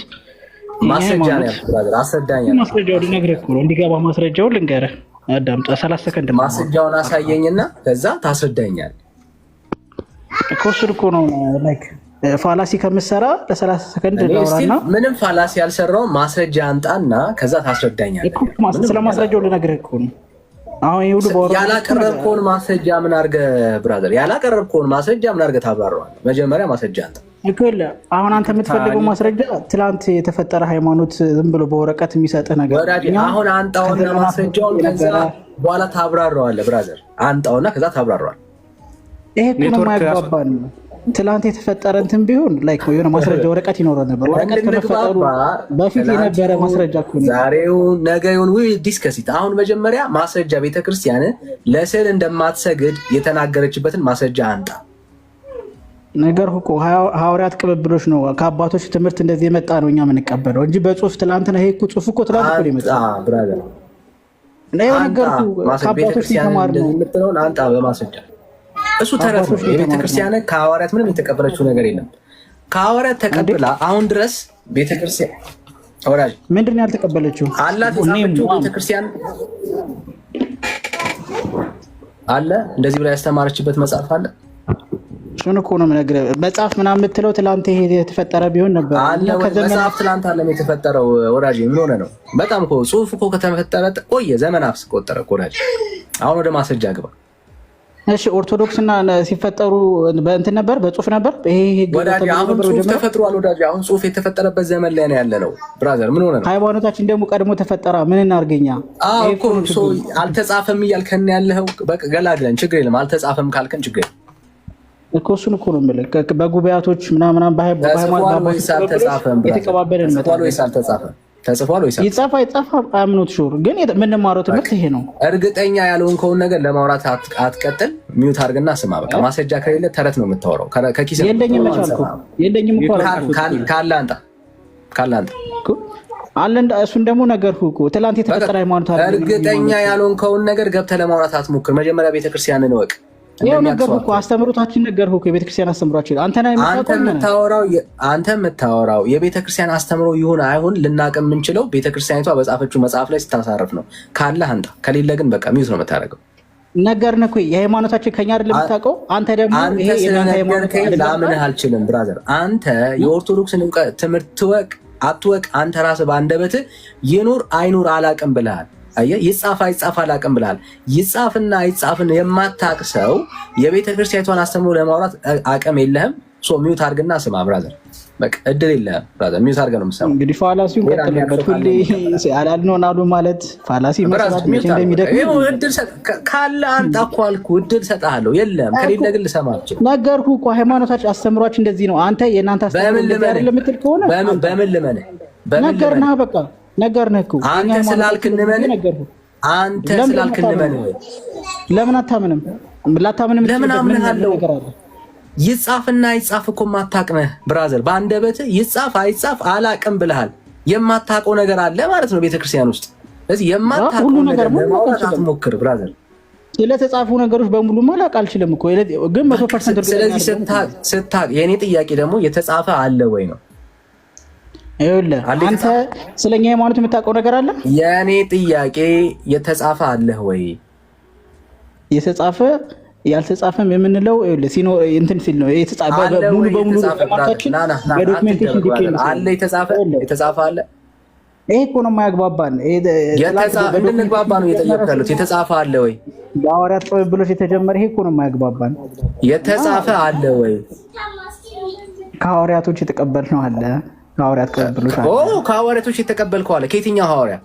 ማስረጃ ነው ያልኩህ። አስረዳኝ። ማስረጃው ልነግርህ እኮ ነው። እንዲገባ ማስረጃው ልንገርህ። አዳምጥ። 30 ሰከንድ ማስረጃውን አሳየኝና ከዛ ታስረዳኛለህ እኮ። እሱ እኮ ነው ላይክ ፋላሲ ከምትሰራ ለ30 ሰከንድ ላውራና ምንም ፋላሲ ያልሰራው ማስረጃ አንጣና ከዛ ታስረዳኛለህ። ስለ ማስረጃው ልነግርህ እኮ ነው። አሁን ይሁሉ በወራ ያላቀረብከውን ማስረጃ ምን አድርገህ ብራዘር፣ ያላቀረብከውን ማስረጃ ምን አድርገህ ታብራራዋለህ? መጀመሪያ ማስረጃ አንተ እኮ። አሁን አንተ የምትፈልገው ማስረጃ ትላንት የተፈጠረ ሃይማኖት ዝም ብሎ በወረቀት የሚሰጥህ ነገር አሁን አንጣውና ማስረጃውን ከዛ በኋላ ታብራራዋለህ። ብራዘር አንጣውና ከዛ ታብራራዋለህ። ይሄ እኮ ነው የማያግባባን። ትላንት የተፈጠረ እንትን ቢሆን ላይክ የሆነ ማስረጃ ወረቀት ይኖረው ነበር። ወረቀት ከመፈጠሩ በፊት የነበረ ማስረጃ እኮ ነው። ዛሬው ነገውን ዲስከሲት። አሁን መጀመሪያ ማስረጃ ቤተክርስቲያን ለስዕል እንደማትሰግድ የተናገረችበትን ማስረጃ አንጣ። ነገር እኮ ሐዋርያት ቅብብሎች ነው። ከአባቶች ትምህርት እንደዚህ የመጣ ነው እኛ የምንቀበለው እንጂ በጽሁፍ ትላንትና ይሄ እኮ ጽሁፍ እኮ ትላንት እኮ ነው የመጣው። ብራዘር ነው ነገርኩ። ከአባቶች ተማርነው የምትለውን አንጣ በማስረጃ። እሱ ተረት ነው። የቤተክርስቲያን ከሐዋርያት ምንም የተቀበለችው ነገር የለም። ከሐዋርያት ተቀብላ አሁን ድረስ ቤተክርስቲያን ወራጅ ምንድን ነው ያልተቀበለችው? አላት የጻፈችው ቤተክርስቲያን አለ። እንደዚህ ብላ ያስተማረችበት መጽሐፍ አለ። እሱን እኮ ነው የምነግርህ። መጽሐፍ ምናምን የምትለው ትላንት ይሄ የተፈጠረ ቢሆን ነበር አለ። መጽሐፍ ትላንት አለም የተፈጠረው። ወራጅ ምን ሆነ ነው? በጣም እኮ ጽሁፍ እኮ ከተፈጠረ ቆየ፣ ዘመን አስቆጠረ እኮ ወራጅ። አሁን ወደ ማስረጃ ግባ። እሺ ኦርቶዶክስና ሲፈጠሩ በእንትን ነበር፣ በጽሁፍ ነበር። ይሄ ወዳጅ አሁን ጽሁፍ ተፈጥሯል። ወዳጅ አሁን ጽሁፍ የተፈጠረበት ዘመን ላይ ነው ያለ ነው። ብራዘር ምን ሆነ ነው? ሃይማኖታችን ደግሞ ቀድሞ ተፈጠራ። ምን እናርገኛ? እኮ አልተጻፈም እያልከን ያለኸው። በቃ ገላግለን ችግር የለም። አልተጻፈም ካልከን ችግር የለም እኮ። እሱን እኮ ነው የምልህ። በጉባኤቶች ምናምን በሃይማኖት ወይስ አልተጻፈም? የተቀባበልን መጣ ወይስ አልተጻፈም? ተጽፏል ወይስ ይጻፋ I'm not sure ግን የምንማረው ትምህርት ይሄ ነው። እርግጠኛ ያልሆንከውን ነገር ለማውራት አትቀጥል። ሚውት አድርግና ስማ። በቃ ማስረጃ ከሌለ ተረት ነው የምታወራው። ከኪስ የለኝም መቻልኩ የለኝም እኮ ካለ አንጣ አለን። እሱን ደግሞ ነገርኩህ እኮ ትላንት የተፈጠረ ሃይማኖት አለ። እርግጠኛ ያልሆንከውን ነገር ገብተህ ለማውራት አትሞክር። መጀመሪያ ቤተክርስቲያንን እወቅ። ያው ነገርኩህ እኮ አስተምሮታችን ነገርኩህ እኮ የቤተክርስቲያን አስተምሯችን አንተ የምታወራው የቤተክርስቲያን አስተምሮ ይሁን አይሁን ልናውቅ የምንችለው ቤተክርስቲያኒቷ በጻፈችው መጽሐፍ ላይ ስታሳርፍ ነው። ካለ አንጣ፣ ከሌለ ግን በቃ ሚውት ነው የምታደርገው። ነገርን እኮ የሃይማኖታችን ከኛ አይደለም የምታውቀው አንተ ደግሞ ይሄ የናንተ ሃይማኖት ላምንህ አልችልም ብራዘር። አንተ የኦርቶዶክስን ትምህርት ትወቅ አትወቅ አንተ ራስህ በአንደበትህ ይኑር አይኑር አላቅም ብለሃል። አየህ ይጻፍ አይጻፍ አላቅም ብለሃል። ይጻፍና አይጻፍን የማታቅ ሰው የቤተክርስቲያኗን አስተምሮ ለማውራት አቅም የለህም። ሶ ሚውት አድርግና ስማ ብራዘር። በቃ እድል የለህም ብራዘር። ሚውት አድርገህ ነው የምትሰማው። እንግዲህ ፋላሲው ቀጥልበት። ሁሌ አላልነውን አሉ ማለት ፋላሲ መስራት መቼ እንደሚደክም እድል ካለ አንተ እኮ አልኩህ እድል ሰጥሃለሁ። የለም ከሌለ ግን ልሰማህ አልችልም። ነገርኩህ እኮ ሃይማኖታችን አስተምሯችን እንደዚህ ነው። አንተ የእናንተ አስተምሮ እንደዚህ አይደለም የምትል ከሆነ በምን ልመንህ? ነገርና በቃ ነገርነህ እኮ አንተ ስላልክ እንመንህ። አንተ ስላልክ እንመንህ። ለምን አታምንም? ላታምንም ለምን አምንሃለሁ? ይጻፍና አይጻፍ እኮ የማታውቅነህ ብራዘር። በአንደበትህ ይጻፍ አይጻፍ አላቅም ብለሃል። የማታውቀው ነገር አለ ማለት ነው ቤተክርስቲያን ውስጥ። ስለዚህ የማታውቀው ነገር ለማውራት አትሞክር ብራዘር። ስለተጻፉ ነገሮች በሙሉ ማላቅ አልችልም እኮ ግን 100% ስለዚህ ስታቅ የኔ ጥያቄ ደግሞ የተጻፈ አለ ወይ ነው። ይኸውልህ አንተ ስለኛ ሃይማኖት የምታውቀው ነገር አለ? የኔ ጥያቄ የተጻፈ አለ ወይ? የተጻፈ ያልተጻፈም የምንለው ሲኖ እንትን ሲል ነው የተጻፈ ሙሉ በሙሉ ተማርታችን በዶክመንቴሽን ዲቴል አለ። የተጻፈ አለ። ይሄ እኮ ነው የማያግባባን። እንድንግባባ ነው እየጠየቅኩት። የተጻፈ አለ ወይ? በሐዋርያት ቅብብሎች የተጀመረ ይሄ እኮ ነው የማያግባባን። የተጻፈ አለ ወይ? ከሐዋርያቶች የተቀበልነው አለ። ከሐዋርያት ቅብብሎች አለ። ከሐዋርያቶች የተቀበልከው አለ። ከየትኛው ሐዋርያ?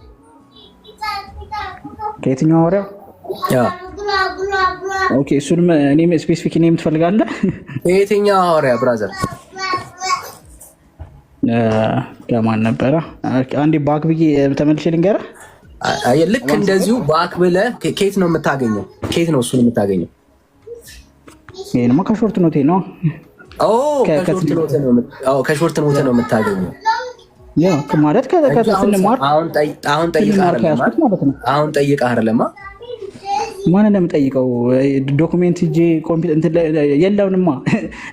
ከየትኛው ሐዋርያ? ኦኬ እሱንም እኔም ስፔሲፊክ ኔም ትፈልጋለህ? የትኛው ሐዋርያ ብራዘር? ከማን ነበረ? አንዴ ባክ ብዬ ተመልሼ ልንገርህ። ልክ እንደዚሁ ባክ ብለህ ከየት ነው የምታገኘው? ከየት ነው እሱን የምታገኘው? ይሄንማ ከሾርት ኖቴ ነው። ከሾርት ኖቴ ነው የምታገኘው። ያው ማለት ከስንማር አሁን ጠይቀህ አይደለማ? ማንን ነው የምጠይቀው? ዶክሜንት እጄ የለውንማ።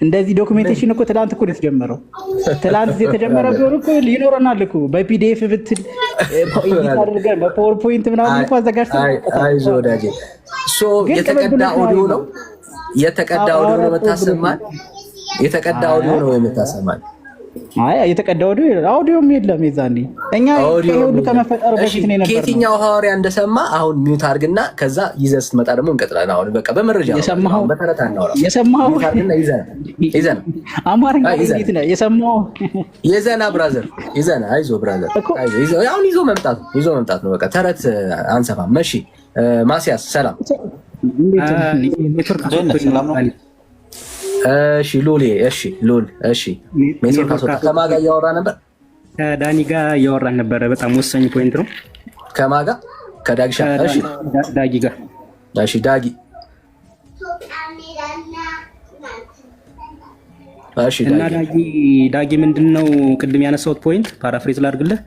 እንደዚህ ዶክሜንቴሽን እኮ ትላንት እኮ ነው የተጀመረው። ትላንት የተጀመረ ቢሆን እኮ ይኖረናል እኮ በፒዲኤፍ ብትል አድርገን በፓወርፖይንት ምናምን እኮ አዘጋጅተን። አይዞህ ወዳጄ። የተቀዳ ኦዲዮ ነው የምታሰማን? የተቀዳ ኦዲዮ ነው የምታሰማን? አይ የተቀዳ አውዲዮም የለም። የዛኔ እኛ ሁሉ ከመፈጠሩ በፊት ነው የነበረው። ከየትኛው ሐዋርያ እንደሰማ አሁን ሚውት አድርግና ከዛ ይዘህ ስትመጣ ደግሞ እንቀጥላለን። አሁን በቃ በመረጃ ነው በተረት አናወራም። የሰማኸው ይዘና አማርኛ እንዴት ነው የሰማኸው? ይዘና ብራዘር ይዘና። አይዞህ ብራዘር አይዞህ። አሁን ይዞ መምጣት ነው በቃ ተረት አንሰፋም። እሺ ማስያስ ሰላም። እሺ ሉሊ። እሺ ሉል። እሺ ሜትር ካሶታ ከማን ጋር እያወራ ነበር? ከዳኒ ጋር እያወራን ነበረ። በጣም ወሳኝ ፖይንት ነው። ከማን ጋር? ከዳጊሻ። እሺ ዳጊ ጋር። እሺ ዳጊ። እሺ እና ዳጊ ምንድነው ቅድም ያነሳሁት ፖይንት ፓራፍሬዝ ላድርግልህ።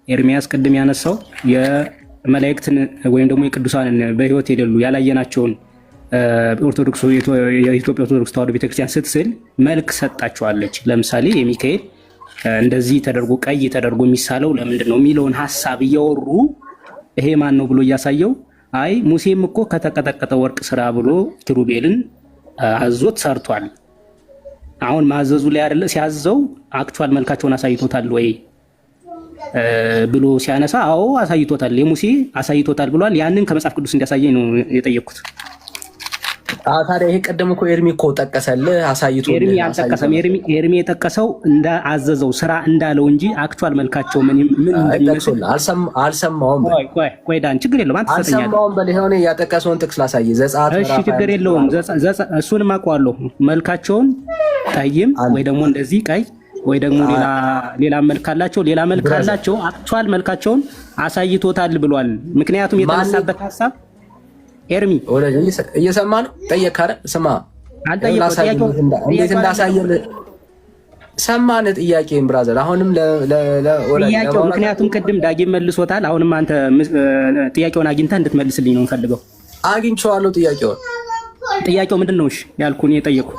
ኤርሚያስ ቅድም ያነሳው የመላእክትን ወይም ደግሞ የቅዱሳንን በህይወት የሌሉ ያላየናቸውን የኢትዮጵያ ኦርቶዶክስ ተዋሕዶ ቤተክርስቲያን ስትስል መልክ ሰጣቸዋለች። ለምሳሌ የሚካኤል እንደዚህ ተደርጎ ቀይ ተደርጎ የሚሳለው ለምንድን ነው የሚለውን ሀሳብ እያወሩ ይሄ ማን ነው ብሎ እያሳየው፣ አይ ሙሴም እኮ ከተቀጠቀጠ ወርቅ ስራ ብሎ ኪሩቤልን አዞት ሰርቷል። አሁን ማዘዙ ላይ አይደለ ሲያዘው አክቹዋል መልካቸውን አሳይቶታል ወይ ብሎ ሲያነሳ፣ አዎ አሳይቶታል፣ የሙሴ አሳይቶታል ብሏል። ያንን ከመጽሐፍ ቅዱስ እንዲያሳየኝ ነው የጠየቅኩት። ታዲያ ይሄ ቀደም እኮ ኤርሚ እኮ ጠቀሰልህ አሳይቶ። ኤርሚ አልጠቀሰም። ኤርሚ የጠቀሰው እንዳዘዘው ስራ እንዳለው እንጂ አክቹዋል መልካቸው ምን እንደሚመስል አልሰማውም። ቆይ ዳን ችግር የለውም አንተ ተሰኛለህ። አልሰማውም በል የሆነ ያጠቀሰውን ጥቅስ ላሳየህ። ዘጸአት። እሺ ችግር የለውም እሱንም አውቀዋለሁ። መልካቸውን ጠይም ወይ ደግሞ እንደዚህ ቀይ ወይ ደግሞ ሌላ መልክ አላቸው። ሌላ መልክ አላቸው። አክቹዋል መልካቸውን አሳይቶታል ብሏል። ምክንያቱም የተነሳበት ሐሳብ ኤርሚ እየሰማ ነው። ጠየቅ አይደል? ስማ አልጠየቀው እንዴት እንዳሳየል ሰማን። ጥያቄን ብራዘር አሁንም ጥያቄው ምክንያቱም ቅድም ዳጊም መልሶታል። አሁንም አንተ ጥያቄውን አግኝተህ እንድትመልስልኝ ነው የምፈልገው። አግኝቼዋለሁ። ጥያቄው ምንድን ነው? እሺ ያልኩህ እኔ የጠየኩ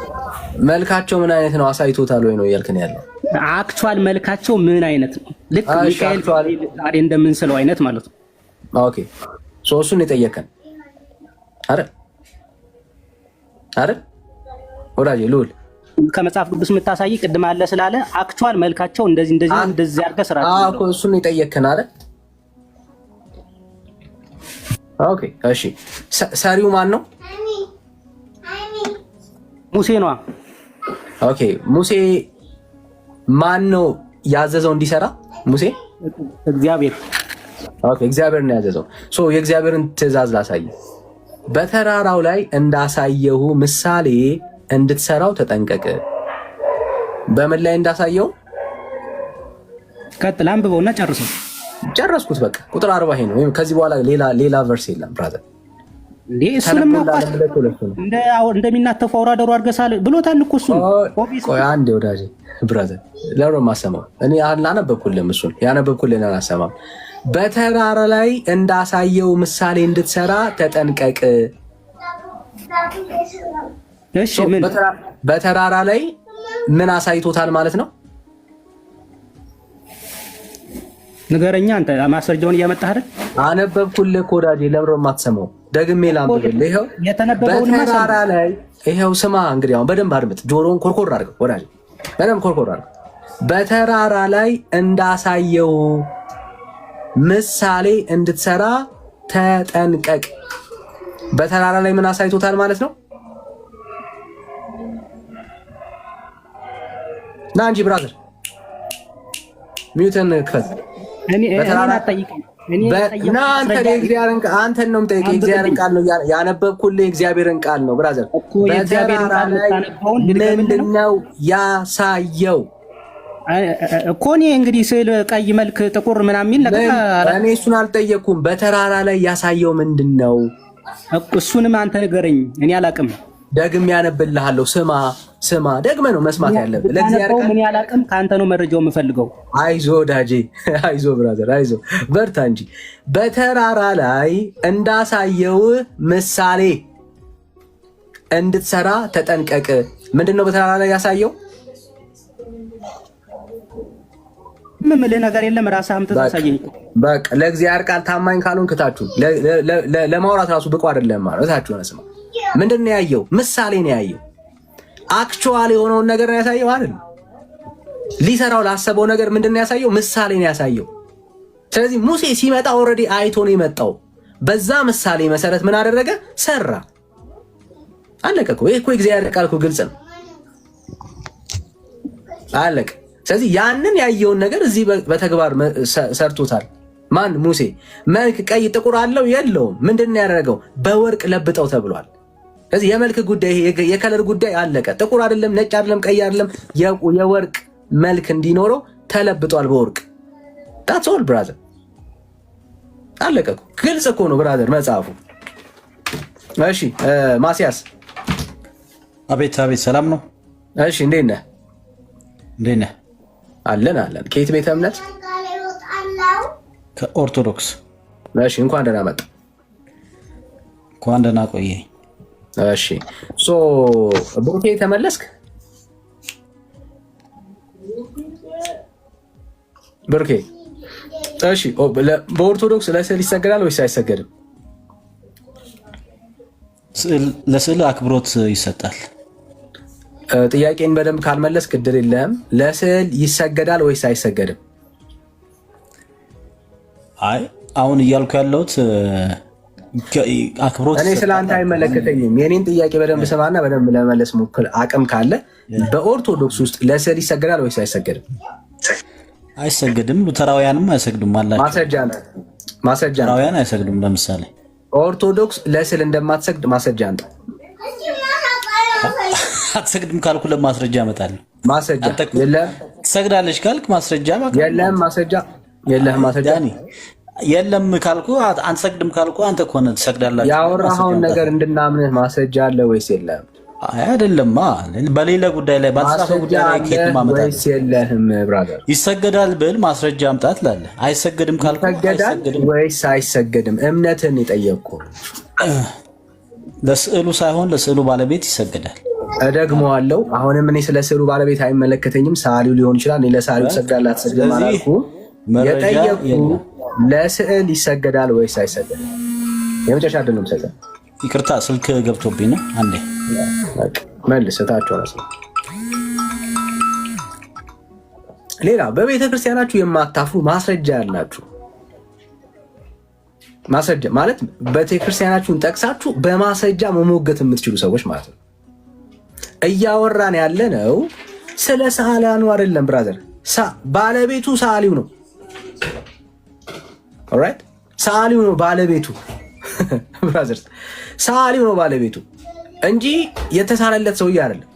መልካቸው ምን አይነት ነው አሳይቶታል ወይ ነው እያልከኝ ያለው? አክቹዋል መልካቸው ምን አይነት ነው? ልክ ሚካኤል ዛሬ እንደምንስለው አይነት ማለት ነው። ኦኬ እሱን የጠየቀን አይደል ወዳጄ ልውል ከመጽሐፍ ቅዱስ የምታሳይ ቅድም አለ ስላለ አክቹዋል መልካቸው እንደዚህ አድርገህ ስራ እኮ እሱን የጠየቅን አይደል? ኦኬ እሺ ሰሪው ማን ነው? ሙሴ ነው። ኦኬ ሙሴ ማን ነው ያዘዘው እንዲሰራ? ሙሴ እግዚአብሔር። ኦኬ እግዚአብሔር ነው ያዘዘው። የእግዚአብሔርን ትእዛዝ ላሳይ። በተራራው ላይ እንዳሳየሁ ምሳሌ እንድትሰራው ተጠንቀቅ። በምን ላይ እንዳሳየው? ቀጥል አንብበውና ጨርሰው። ጨረስኩት በቃ ቁጥር 40 ይሄ ነው። ከዚህ በኋላ ሌላ ቨርስ የለም ብራዘር። እሱንም እንደሚናተፉ አውራ ዶሮ አድርገሳል ብሎታል እኮ እሱ። ቆይ አንዴ ወዳጄ ብራዘር ለሮ ማሰማው እኔ አላነበብኩልህም። እሱን ያነበብኩልህን አላሰማም። በተራራ ላይ እንዳሳየው ምሳሌ እንድትሰራ ተጠንቀቅ። እሺ ምን በተራራ ላይ ምን አሳይቶታል ማለት ነው? ንገረኛ አንተ ማስረጃውን እያመጣህ አይደል? አነበብኩልህ እኮ ወዳጄ። ለምን ነው የማትሰማው? ደግሜ ላንብብልህ። ይኸው በተራራ ላይ ይኸው ስማ። እንግዲህ አሁን በደንብ አድምጥ። ጆሮውን ኮርኮር አድርገው ወዳጄ፣ በደንብ ኮርኮር አድርገው። በተራራ ላይ እንዳሳየው ምሳሌ እንድትሰራ ተጠንቀቅ። በተራራ ላይ ምን አሳይቶታል ማለት ነው? ና እንጂ ብራዘር ሚውተን ክፈት። አንተን ነው የምጠይቀው። የእግዚአብሔርን ቃል ነው ያነበብኩልህ። የእግዚአብሔርን ቃል ነው ብራዘር። በተራራ ላይ ምንድን ነው ያሳየው እኮ? እኔ እንግዲህ ስዕል ቀይ መልክ ጥቁር ምናምን የሚል ነገር እኔ እሱን አልጠየቅኩም። በተራራ ላይ ያሳየው ምንድን ነው? እሱንም አንተ ንገረኝ፣ እኔ አላቅም። ደግሜ ያነብልሃለሁ። ስማ ደግመህ ነው መስማት ያለብህ። ለእግዚአብሔር ምን ያላቅም ከአንተ ነው መረጃው የምፈልገው። አይዞ ወዳጄ፣ አይዞ ብራዘር፣ አይዞ በርታ እንጂ። በተራራ ላይ እንዳሳየው ምሳሌ እንድትሰራ ተጠንቀቅ። ምንድን ነው በተራራ ላይ ያሳየው? ምምልህ ነገር የለም። ራስህ አምጥተህ አሳየኝ። በቃ ለእግዚአብሔር ቃል ታማኝ ካልሆንክ እታችሁ ለማውራት ራሱ ብቁ አይደለም ማለት እታችሁ ነው። ስማ ምንድን ነው ያየው? ምሳሌ ነው ያየው። አክቹዋል የሆነውን ነገር ነው ያሳየው አይደል? ሊሰራው ላሰበው ነገር ምንድን ነው ያሳየው? ምሳሌ ነው ያሳየው። ስለዚህ ሙሴ ሲመጣ ኦልሬዲ አይቶ ነው የመጣው። በዛ ምሳሌ መሰረት ምን አደረገ? ሰራ። አለቀ እኮ። ይሄ እኮ እግዚአብሔር ቃል እኮ ግልጽ ነው። አለቀ። ስለዚህ ያንን ያየውን ነገር እዚህ በተግባር ሰርቶታል። ማን? ሙሴ። መልክ ቀይ ጥቁር አለው የለውም? ምንድን ነው ያደረገው? በወርቅ ለብጠው ተብሏል። ስለዚህ የመልክ ጉዳይ የከለር ጉዳይ አለቀ። ጥቁር አይደለም፣ ነጭ አይደለም፣ ቀይ አይደለም፣ የወርቅ መልክ እንዲኖረው ተለብጧል በወርቅ። ታትስ ኦል ብራዘር። አለቀ እኮ። ግልጽ እኮ ነው ብራዘር መጽሐፉ። እሺ ማስያስ። አቤት አቤት፣ ሰላም ነው? እሺ እንዴት ነህ? እንዴት ነህ? አለን። ከየት ቤተ እምነት? ከኦርቶዶክስ። እሺ እንኳን ደህና መጣ። እንኳን ደህና ቆየኝ። እሺ ብሩኬ ተመለስክ? ብሩኬ እሺ። በኦርቶዶክስ ለስዕል ይሰገዳል ወይስ አይሰገድም? ለስዕል አክብሮት ይሰጣል። ጥያቄን በደንብ ካልመለስክ እድል የለህም። ለስዕል ይሰገዳል ወይስ አይሰገድም? አይ አሁን እያልኩ ያለሁት አክብሮት። እኔ ስለ አንተ አይመለከተኝም። የኔን ጥያቄ በደንብ ስማና በደንብ ለመለስ ሞክር። አቅም ካለ በኦርቶዶክስ ውስጥ ለስዕል ይሰገዳል ወይስ አይሰገድም? አይሰገድም። ሉተራውያንም አይሰግዱም አላቸው። ማስረጃ ሉተራውያን አይሰግዱም። ለምሳሌ ኦርቶዶክስ ለስዕል እንደማትሰግድ ማስረጃ አንተ። አትሰግድም ካልኩ ለማስረጃ ያመጣል። ማስረጃ የለም። ትሰግዳለች ካልክ ማስረጃ የለህም ማስረጃ የለህም ማስረጃ የለም ካልኩ አንሰግድም ካልኩ አንተ ኮነ ትሰግዳላችሁ ያወራኸውን ነገር እንድናምንህ ማስረጃ አለ ወይስ የለም? አይደለማ በሌላ ጉዳይ ላይ ባልጻፈው ጉዳይ ላይ ከየት ማመጣ ወይስ የለህም? ብራዘር ይሰገዳል ብል ማስረጃ አምጣት ላለ አይሰገድም ካልኩ አይሰገድም ወይስ አይሰገድም? እምነትን ይጠየቅኩ ለስዕሉ ሳይሆን ለስዕሉ ባለቤት ይሰገዳል። እደግመዋለሁ። አሁንም እኔ ስለ ስዕሉ ባለቤት አይመለከተኝም። ሰዓሊው ሊሆን ይችላል። እኔ ለሰዓሊው ትሰግዳለህ አትሰግድም አላልኩም። የጠየቅኩ ለስዕል ይሰገዳል ወይስ አይሰገድም? የመጨረሻ ዕድል ነው የምሰጠህ። ይቅርታ ስልክ ገብቶብኝ ነው። አንዴ መልስ እታቸው ነው። ሌላ በቤተ ክርስቲያናችሁ የማታፍሩ ማስረጃ ያላችሁ ማስረጃ ማለት ቤተክርስቲያናችሁን ጠቅሳችሁ በማስረጃ መሞገት የምትችሉ ሰዎች ማለት ነው። እያወራን ያለ ነው ስለ ሰዓሊያኑ አይደለም ብራዘር። ባለቤቱ ሰዓሊው ነው። ኦልራይት ሰዓሊው ነው ባለቤቱ ብራዘር፣ ሰዓሊው ነው ባለቤቱ እንጂ የተሳለለት ሰውዬ አይደለም።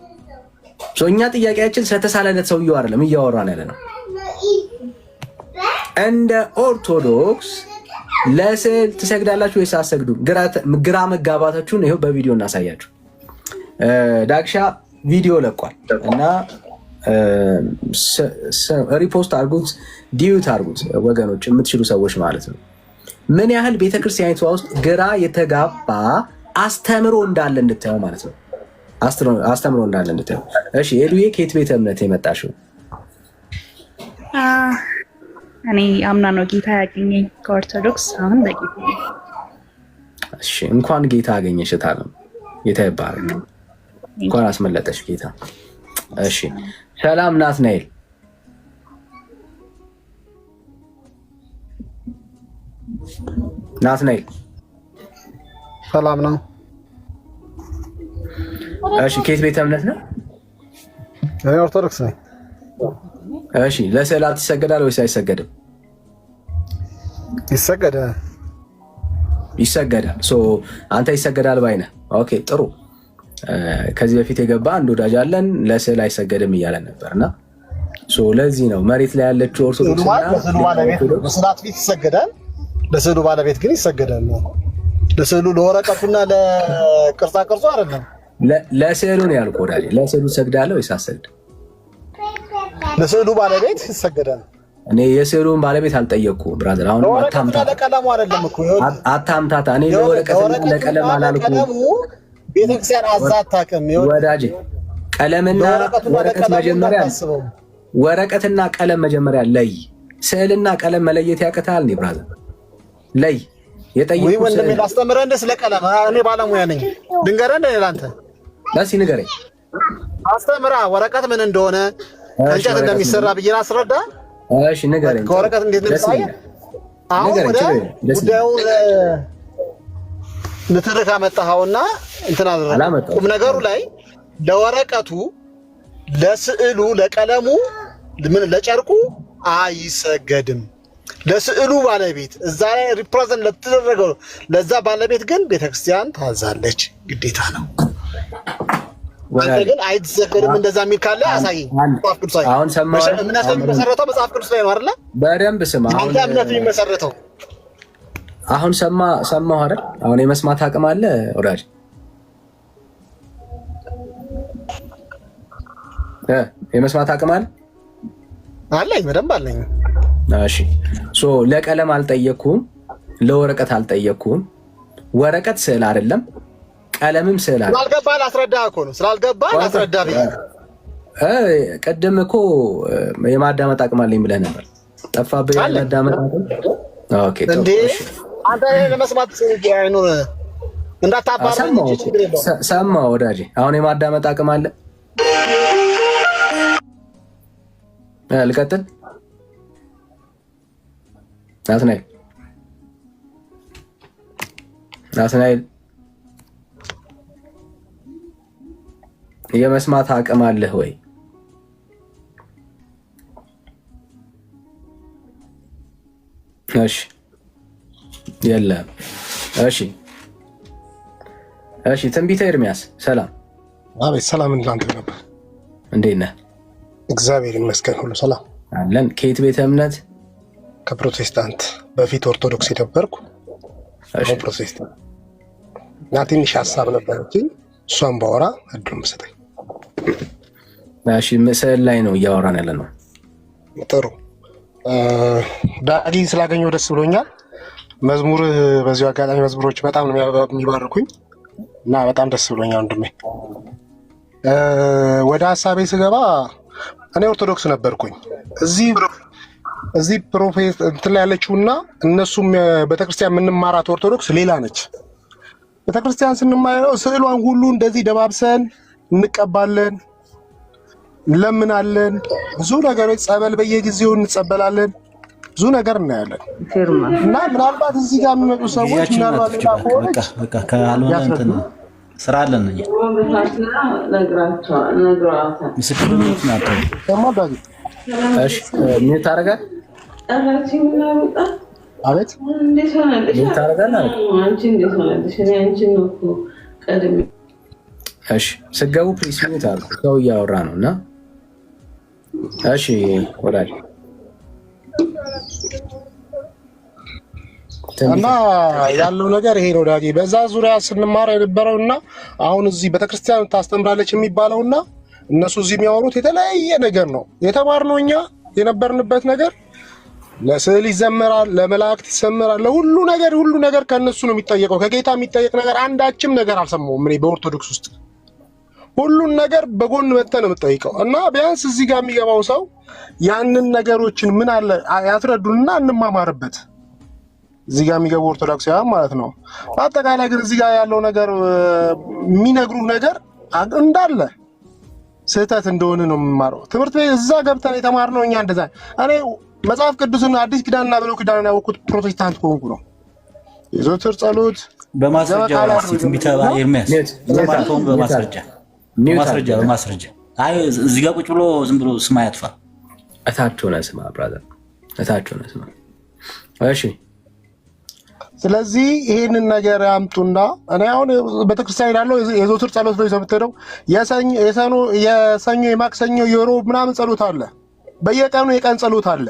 እኛ ጥያቄያችን ስለተሳለለት ሰውዬው አይደለም እያወራን ያለ ነው። እንደ ኦርቶዶክስ ለስዕል ትሰግዳላችሁ ወይስ አትሰግዱም? ግራ መጋባታችሁን ይኸው በቪዲዮ እናሳያችሁ። ዳግሻ ቪዲዮ ለቋል እና ሪፖስት አድርጉት፣ ዲዩት አድርጉት ወገኖች፣ የምትችሉ ሰዎች ማለት ነው። ምን ያህል ቤተክርስቲያኒቷ ውስጥ ግራ የተጋባ አስተምሮ እንዳለ እንድታየው ማለት ነው። አስተምሮ እንዳለ እንድታየው። እሺ ኤዱዬ ከየት ቤተ እምነት የመጣሽው? እኔ አምና ነው ጌታ ያገኘኝ ከኦርቶዶክስ። አሁን በጌታ እሺ፣ እንኳን ጌታ አገኘሽ ታለም። ጌታ ይባረክ። እንኳን አስመለጠሽ ጌታ። እሺ ሰላም ናትናኤል። ናትናኤል ሰላም ነው። እሺ ከየት ቤተ እምነት ነው? እኔ ኦርቶዶክስ ነኝ። እሺ ለስዕላት ይሰገዳል ወይስ አይሰገድም? ይሰገዳል። ይሰገዳል። አንተ ይሰገዳል ባይ ነህ። ኦኬ ጥሩ። ከዚህ በፊት የገባ አንድ ወዳጅ አለን ለስዕል አይሰገድም እያለን ነበርና ለዚህ ነው መሬት ላይ ያለችው ኦርቶዶክስ ለስዕላት ፊት ይሰገዳል፣ ለስዕሉ ባለቤት ግን ይሰገዳል። ለስዕሉ ለወረቀቱና ለቅርጻ ቅርጹ አይደለም። ለስዕሉ ነው ያልኩህ ወዳጅ። ለስዕሉ ትሰግዳለህ ወይስ አትሰግድም? ለስዕሉ ባለቤት ይሰገዳል። እኔ የስዕሉን ባለቤት አልጠየቅኩም ብራዘር። አሁን አታምታታ። ለቀለሙ አይደለም እኮ አታምታታ። እኔ ለወረቀትና ለቀለም አላልኩም። ቤተክርስቲያን አዛታከም ወዳጅ። ቀለምና ወረቀት መጀመሪያ ወረቀትና ቀለም መጀመሪያ ለይ። ስዕልና ቀለም መለየት ያቅታል እንዴ ብራዘር? ለይ። ወይ ወንድሜ ላስተምረህ እንደ ስለ ቀለም እኔ ባለሙያ ነኝ። ድንገረህ እንደ ላንተ ለሲ ንገረኝ። አስተምራ ወረቀት ምን እንደሆነ ከእንጨት እንደሚሰራ ብዬ አስረዳ። እሺ ንገረኝ። ከወረቀት እንዴት እንደሚሰራ አሁን ወደ ጉዳዩን ልትርካ መጣኸውና እንትን አደረገ። ቁም ነገሩ ላይ ለወረቀቱ፣ ለስዕሉ፣ ለቀለሙ ምን ለጨርቁ አይሰገድም። ለስዕሉ ባለቤት እዛ ላይ ሪፕሬዘንት ለተደረገው ለዛ ባለቤት ግን ቤተክርስቲያን ታዛለች፣ ግዴታ ነው። አንተ ግን አይሰገድም እንደዛ የሚል ካለ አሳየኝ። መጽሐፍ ቅዱስ ላይ አሁን ሰማህ? እምነት የሚመሰረተው መጽሐፍ ቅዱስ ላይ ነው አይደል? በደንብ ስማ። አንተ እምነት የሚመሰረተው አሁን ሰማሁ አይደል? አሁን የመስማት አቅም አለ ወዳጅ? የመስማት አቅም አለ አለኝ፣ በደንብ አለኝ። እሺ ለቀለም አልጠየቅኩም፣ ለወረቀት አልጠየቅኩም። ወረቀት ስዕል አይደለም፣ ቀለምም ስዕል አይደለም። ስላልገባህ ላስረዳህ እኮ ነው። ስላልገባህ ላስረዳህ ብዬ ቅድም እኮ የማዳመጥ አቅም አለኝ ብለህ ነበር። ጠፋብህ የማዳመጥ አቅም። ኦኬ እንዴ አንተ ለመስማት አይኑር እንዳታባረኝ እንጂ ችግር የለውም። ሰማሁ ወዳጄ። አሁን የማዳመጥ አቅም አለ። ልቀጥል? ናትናኤል የመስማት አቅም አለህ ወይ? እሺ የለም። እሺ ትንቢተ ኤርምያስ ሰላም። አቤት ሰላም። እንዳንተ ነበር። እንዴት ነህ? እግዚአብሔር ይመስገን ሁሉ ሰላም አለን። ከየት ቤተ እምነት? ከፕሮቴስታንት። በፊት ኦርቶዶክስ የነበርኩ አሁን ፕሮቴስታንት። እና ትንሽ ሀሳብ ነበረችኝ እሷን ባወራ እድሉ መሰጠኝ። እሺ ምስል ላይ ነው እያወራን ያለ ነው። ጥሩ ዳጊ ስላገኘው ደስ ብሎኛል። መዝሙር በዚሁ አጋጣሚ መዝሙሮች በጣም ነው የሚባርኩኝ እና በጣም ደስ ብሎኛል ወንድሜ። ወደ ሀሳቤ ስገባ እኔ ኦርቶዶክስ ነበርኩኝ። እዚህ ፕሮፌት እንትን ላይ ያለችውና እነሱም ቤተክርስቲያን የምንማራት ኦርቶዶክስ ሌላ ነች። ቤተክርስቲያን ስንማረው ስዕሏን ሁሉ እንደዚህ ደባብሰን እንቀባለን፣ እንለምናለን፣ ብዙ ነገሮች ጸበል በየጊዜው እንጸበላለን፣ ብዙ ነገር እናያለን። እና ምናልባት እዚህ ጋር የሚመጡ ሰዎች ምናልባት ሌላ ከሆነች በቃ ካልሆነ እንትን ስራ አለን እኛ ምስክርነት ናቸው። ተማዳጊ እሺ ምን ታረጋለህ? አቤት ምን ታረጋለህ? እሺ ስገቡ ፕሊስ ምን ታረጋለህ? ሰው እያወራ ነው እና እሺ ወዳጅ እና ያለው ነገር ይሄ ነው ዳጊ። በዛ ዙሪያ ስንማር የነበረውና አሁን እዚህ ቤተክርስቲያን ታስተምራለች የሚባለውና እነሱ እዚህ የሚያወሩት የተለያየ ነገር ነው። የተማርነው እኛ የነበርንበት ነገር ለስዕል ይዘመራል፣ ለመላእክት ይዘመራል፣ ለሁሉ ነገር ከነሱ ነው የሚጠየቀው። ከጌታ የሚጠየቅ ነገር አንዳችም ነገር አልሰማሁም እኔ በኦርቶዶክስ ውስጥ። ሁሉን ነገር በጎን መተህ ነው የምጠይቀው። እና ቢያንስ እዚህ ጋር የሚገባው ሰው ያንን ነገሮችን ምን አለ ያስረዱንና እንማማርበት። እዚህ ጋር የሚገቡ ኦርቶዶክሳውያን ማለት ነው። በአጠቃላይ ግን እዚህ ጋር ያለው ነገር የሚነግሩህ ነገር እንዳለ ስህተት እንደሆነ ነው የምማረው። ትምህርት ቤት እዛ ገብተን የተማርነው እኛ እንደዛ። እኔ መጽሐፍ ቅዱስና አዲስ ኪዳንና ብሉይ ኪዳን ያወቅሁት ፕሮቴስታንት ከሆንኩ ነው። የዘወትር ጸሎት በማስረጃ ትንቢተ ኤርምያስ በማስረጃ አይ እዚህ ጋር ቁጭ ብሎ ዝም ብሎ ስማ ያጥፋ። እታች ሆነህ ስማ ብራዘር፣ እታች ሆነህ ስማ። እሺ ስለዚህ ይሄንን ነገር ያምጡና እኔ አሁን ቤተክርስቲያን ያለው የዘወትር ጸሎት ነው የምትሄደው። የሰኞ የማክሰኞ የሮብ ምናምን ጸሎት አለ። በየቀኑ የቀን ጸሎት አለ።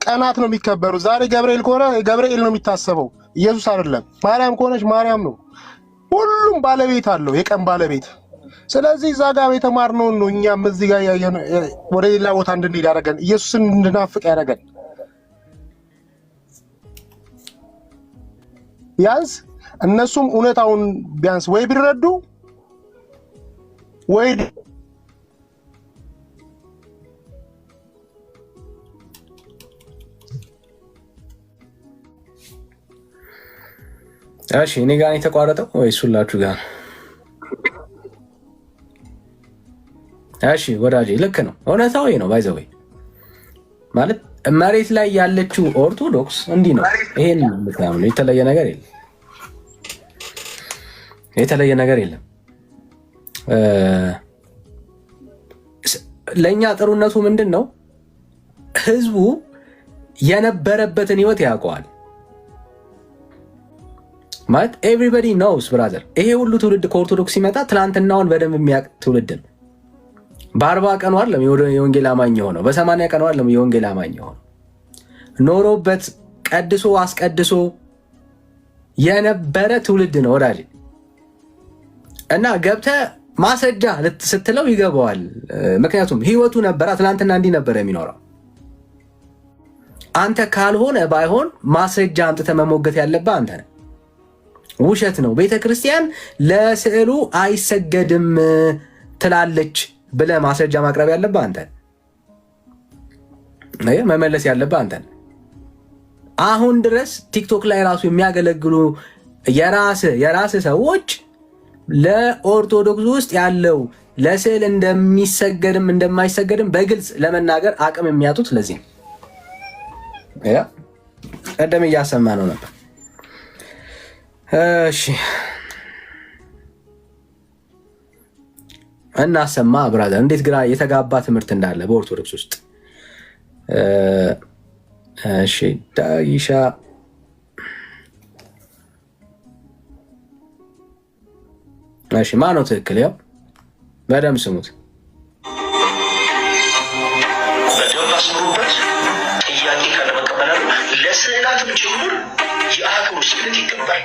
ቀናት ነው የሚከበሩ። ዛሬ ገብርኤል ከሆነ ገብርኤል ነው የሚታሰበው፣ ኢየሱስ አይደለም። ማርያም ከሆነች ማርያም ነው። ሁሉም ባለቤት አለው፣ የቀን ባለቤት። ስለዚህ እዛ ጋር የተማርነውን ነው እኛም እዚህ ጋር ያየነው ወደ ሌላ ቦታ እንድንሄድ ያደረገን፣ ኢየሱስን እንድናፍቅ ያደረገን። ቢያንስ እነሱም እውነታውን ቢያንስ ወይ ቢረዱ ወይ እሺ እኔ ጋር የተቋረጠው ወይስ ሁላችሁ ጋር? እሺ ወዳጄ ልክ ነው፣ እውነታው ነው። ባይዘው ማለት መሬት ላይ ያለችው ኦርቶዶክስ እንዲህ ነው። ይሄን ምክንያቱም የተለየ ነገር የለም፣ የተለየ ነገር የለም። ለኛ ጥሩነቱ ምንድነው? ህዝቡ የነበረበትን ህይወት ያውቀዋል። ማለት ኤቭሪባዲ ኖውስ ብራዘር። ይሄ ሁሉ ትውልድ ከኦርቶዶክስ ሲመጣ ትናንትናውን በደንብ የሚያውቅ ትውልድ ነው። በ40 ቀኑ አይደለም የወንጌል አማኝ የሆነው፣ በ80 ቀኑ አይደለም የወንጌል አማኝ የሆነው። ኖሮበት ቀድሶ አስቀድሶ የነበረ ትውልድ ነው ወዳጅ። እና ገብተህ ማስረጃ ስትለው ይገባዋል። ምክንያቱም ህይወቱ ነበረ፣ ትናንትና እንዲህ ነበረ የሚኖረው። አንተ ካልሆነ ባይሆን ማስረጃ አምጥተህ መሞገት ያለብህ አንተ ነህ። ውሸት ነው ቤተክርስቲያን ለስዕሉ አይሰገድም ትላለች ብለህ ማስረጃ ማቅረብ ያለብህ አንተ ነህ። መመለስ ያለብህ አንተ ነህ። አሁን ድረስ ቲክቶክ ላይ ራሱ የሚያገለግሉ የራስ ሰዎች ለኦርቶዶክስ ውስጥ ያለው ለስዕል እንደሚሰገድም እንደማይሰገድም በግልጽ ለመናገር አቅም የሚያጡት ለዚህ ነው። ቀደም እያሰማ ነው ነበር። እሺ እናሰማ ብራዘር፣ እንዴት ግራ የተጋባ ትምህርት እንዳለ በኦርቶዶክስ ውስጥ። እሺ ዳይሻ እሺ ማነው ትክክል? ያው በደምብ ስሙት። በደንብ አስምሩበት። ጥያቄ ካለ መቀበላሉ። ለስዕላትም ጭምር የአክብሮት ስግደት ይገባል።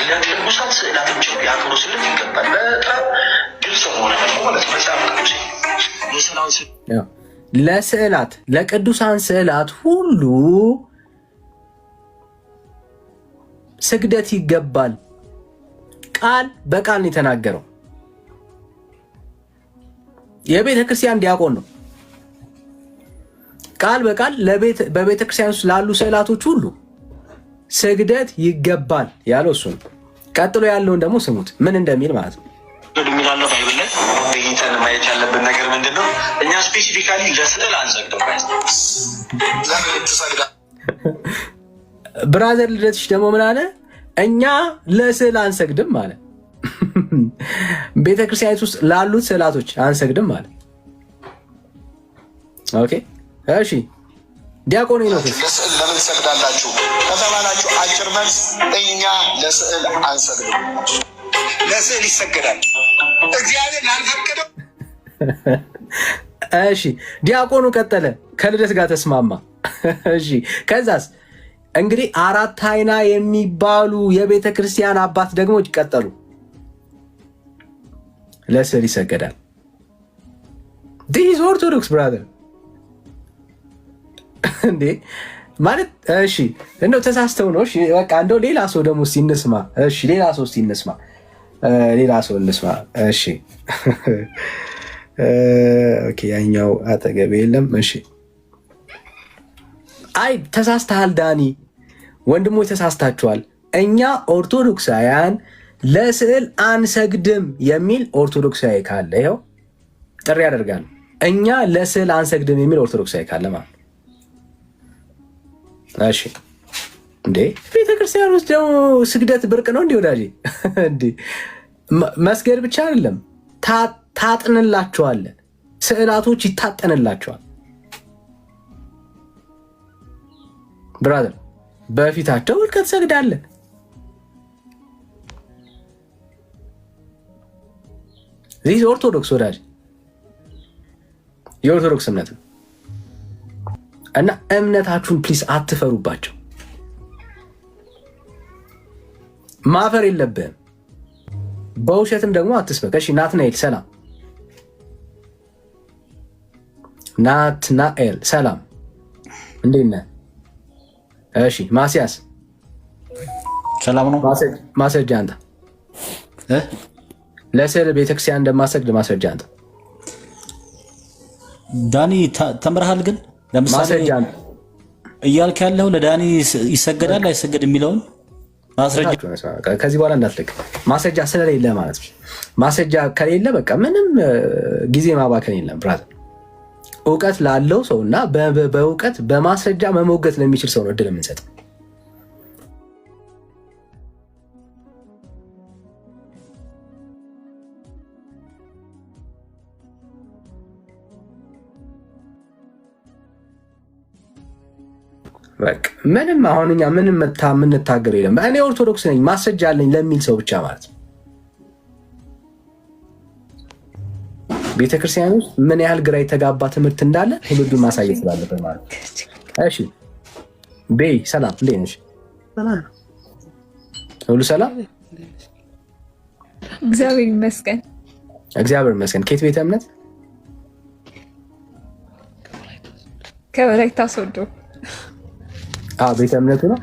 ለቅዱሳት ስዕላትም ጭምር የአክብሮት ስግደት ይገባል። በጣም ግልጽ ሆነ ማለት መጽሐፍ ቅዱስ ለስዕላት ለቅዱሳን ስዕላት ሁሉ ስግደት ይገባል። ቃል በቃል ነው የተናገረው። የቤተ ክርስቲያን ዲያቆን ነው። ቃል በቃል በቤተ ክርስቲያን ውስጥ ላሉ ስዕላቶች ሁሉ ስግደት ይገባል ያለው እሱ ነው። ቀጥሎ ያለውን ደግሞ ስሙት ምን እንደሚል ማለት ነው። የሚላለው ባይብል ላይ በይተን ማየት ያለብን ነገር ምንድን ነው? እኛ ስፔሲፊካሊ ለስዕል አንሰግድም። ብራዘር ልደትሽ ደግሞ ምን አለ? እኛ ለስዕል አንሰግድም ማለት ቤተክርስቲያን ውስጥ ላሉት ስዕላቶች አንሰግድም ማለት። ኦኬ እሺ፣ ዲያቆን ነው። ለስዕል ለምን ትሰግዳላችሁ ከተባላችሁ አጭር መልስ እኛ ለስዕል አንሰግድም። ለስዕል ይሰገዳል እግዚአብሔር ላልፈቀደው። እሺ ዲያቆኑ ቀጠለ፣ ከልደት ጋር ተስማማ። እሺ ከዛስ እንግዲህ 4 አይና የሚባሉ የቤተ ክርስቲያን አባት ደግሞ ይቀጠሉ። ለስዕል ይሰገዳል። ዲስ ኦርቶዶክስ ብራዘር እንዴ ማለት እሺ፣ እንደው ተሳስተው ነው። እሺ በቃ እንደው ሌላ ሰው ደግሞ ሲነስማ። እሺ ሌላ ሰው ሲነስማ፣ ሌላ ሰው እንስማ። እሺ ኦኬ፣ ያኛው አጠገቤ የለም። እሺ አይ ተሳስተሃል ዳኒ፣ ወንድሞች ተሳስታችኋል። እኛ ኦርቶዶክሳውያን ለስዕል አንሰግድም የሚል ኦርቶዶክሳዊ ካለ ይኸው ጥሪ ያደርጋል። እኛ ለስዕል አንሰግድም የሚል ኦርቶዶክሳዊ ካለ ማለት እሺ። እንዴ ቤተክርስቲያን ውስጥ ደግሞ ስግደት ብርቅ ነው እንዴ ወዳጄ? እንዴ መስገድ ብቻ አይደለም፣ ታጥንላቸዋለን። ስዕላቶች ይታጠንላቸዋል። ብራዘር በፊታቸው ውድቀት ሰግዳለን። ዚስ ኦርቶዶክስ ወዳጅ፣ የኦርቶዶክስ እምነት ነው እና እምነታችሁን ፕሊስ አትፈሩባቸው። ማፈር የለብህም። በውሸትም ደግሞ አትስበክ። እሺ ናትናኤል ሰላም። ናትናኤል ሰላም፣ እንዴት ነህ? እሺ ማስያስ ሰላም ነው። ማስረጃ አንተ ለስዕል ቤተክርስቲያን እንደማሰግድ ማስረጃ አንተ ዳኒ ተምረሃል። ግን ለምሳሌ እያልክ ያለው ለዳኒ ይሰገዳል አይሰገድ የሚለውን ማስረጃ ከዚህ በኋላ እንዳትልቅ። ማስረጃ ስለሌለ ማለት ነው። ማስረጃ ከሌለ በቃ ምንም ጊዜ ማባከን የለም ብራዘር። እውቀት ላለው ሰው እና በእውቀት በማስረጃ መሞገት ለሚችል ሰው ነው እድል የምንሰጥ። በቃ ምንም አሁን እኛ ምንም የምንታገር የለም። እኔ ኦርቶዶክስ ነኝ ማስረጃ አለኝ ለሚል ሰው ብቻ ማለት ነው። ቤተክርስቲያን ውስጥ ምን ያህል ግራ የተጋባ ትምህርት እንዳለ ሁሉ ማሳየት ስላለበት ማለት ነው። እሺ ቤይ ሰላም፣ እንዴት ነሽ? ሁሉ ሰላም? እግዚአብሔር ይመስገን። እግዚአብሔር ይመስገን። ከየት ቤተ እምነት? ከወላይታ ሶዶ። ቤተ እምነቱ ነው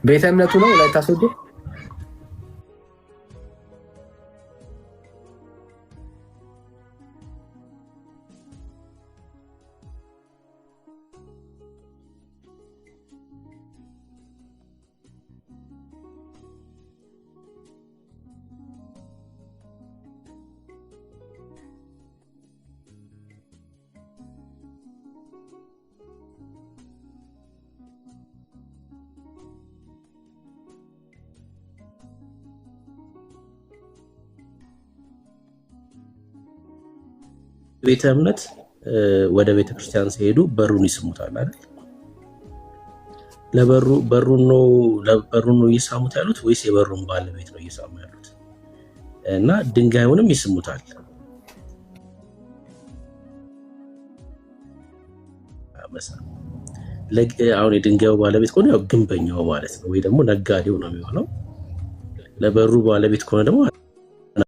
ቤተ እምነቱ ነው ወላይታ ሶዶ። ቤተ እምነት ወደ ቤተ ክርስቲያን ሲሄዱ በሩን ይስሙታል አይደል? በሩን ነው እየሳሙት ያሉት ወይስ የበሩን ባለቤት ነው እየሳሙ ያሉት? እና ድንጋዩንም ይስሙታል። አሁን የድንጋዩ ባለቤት ከሆነ ያው ግንበኛው ማለት ነው፣ ወይ ደግሞ ነጋዴው ነው የሚሆነው። ለበሩ ባለቤት ከሆነ ደግሞ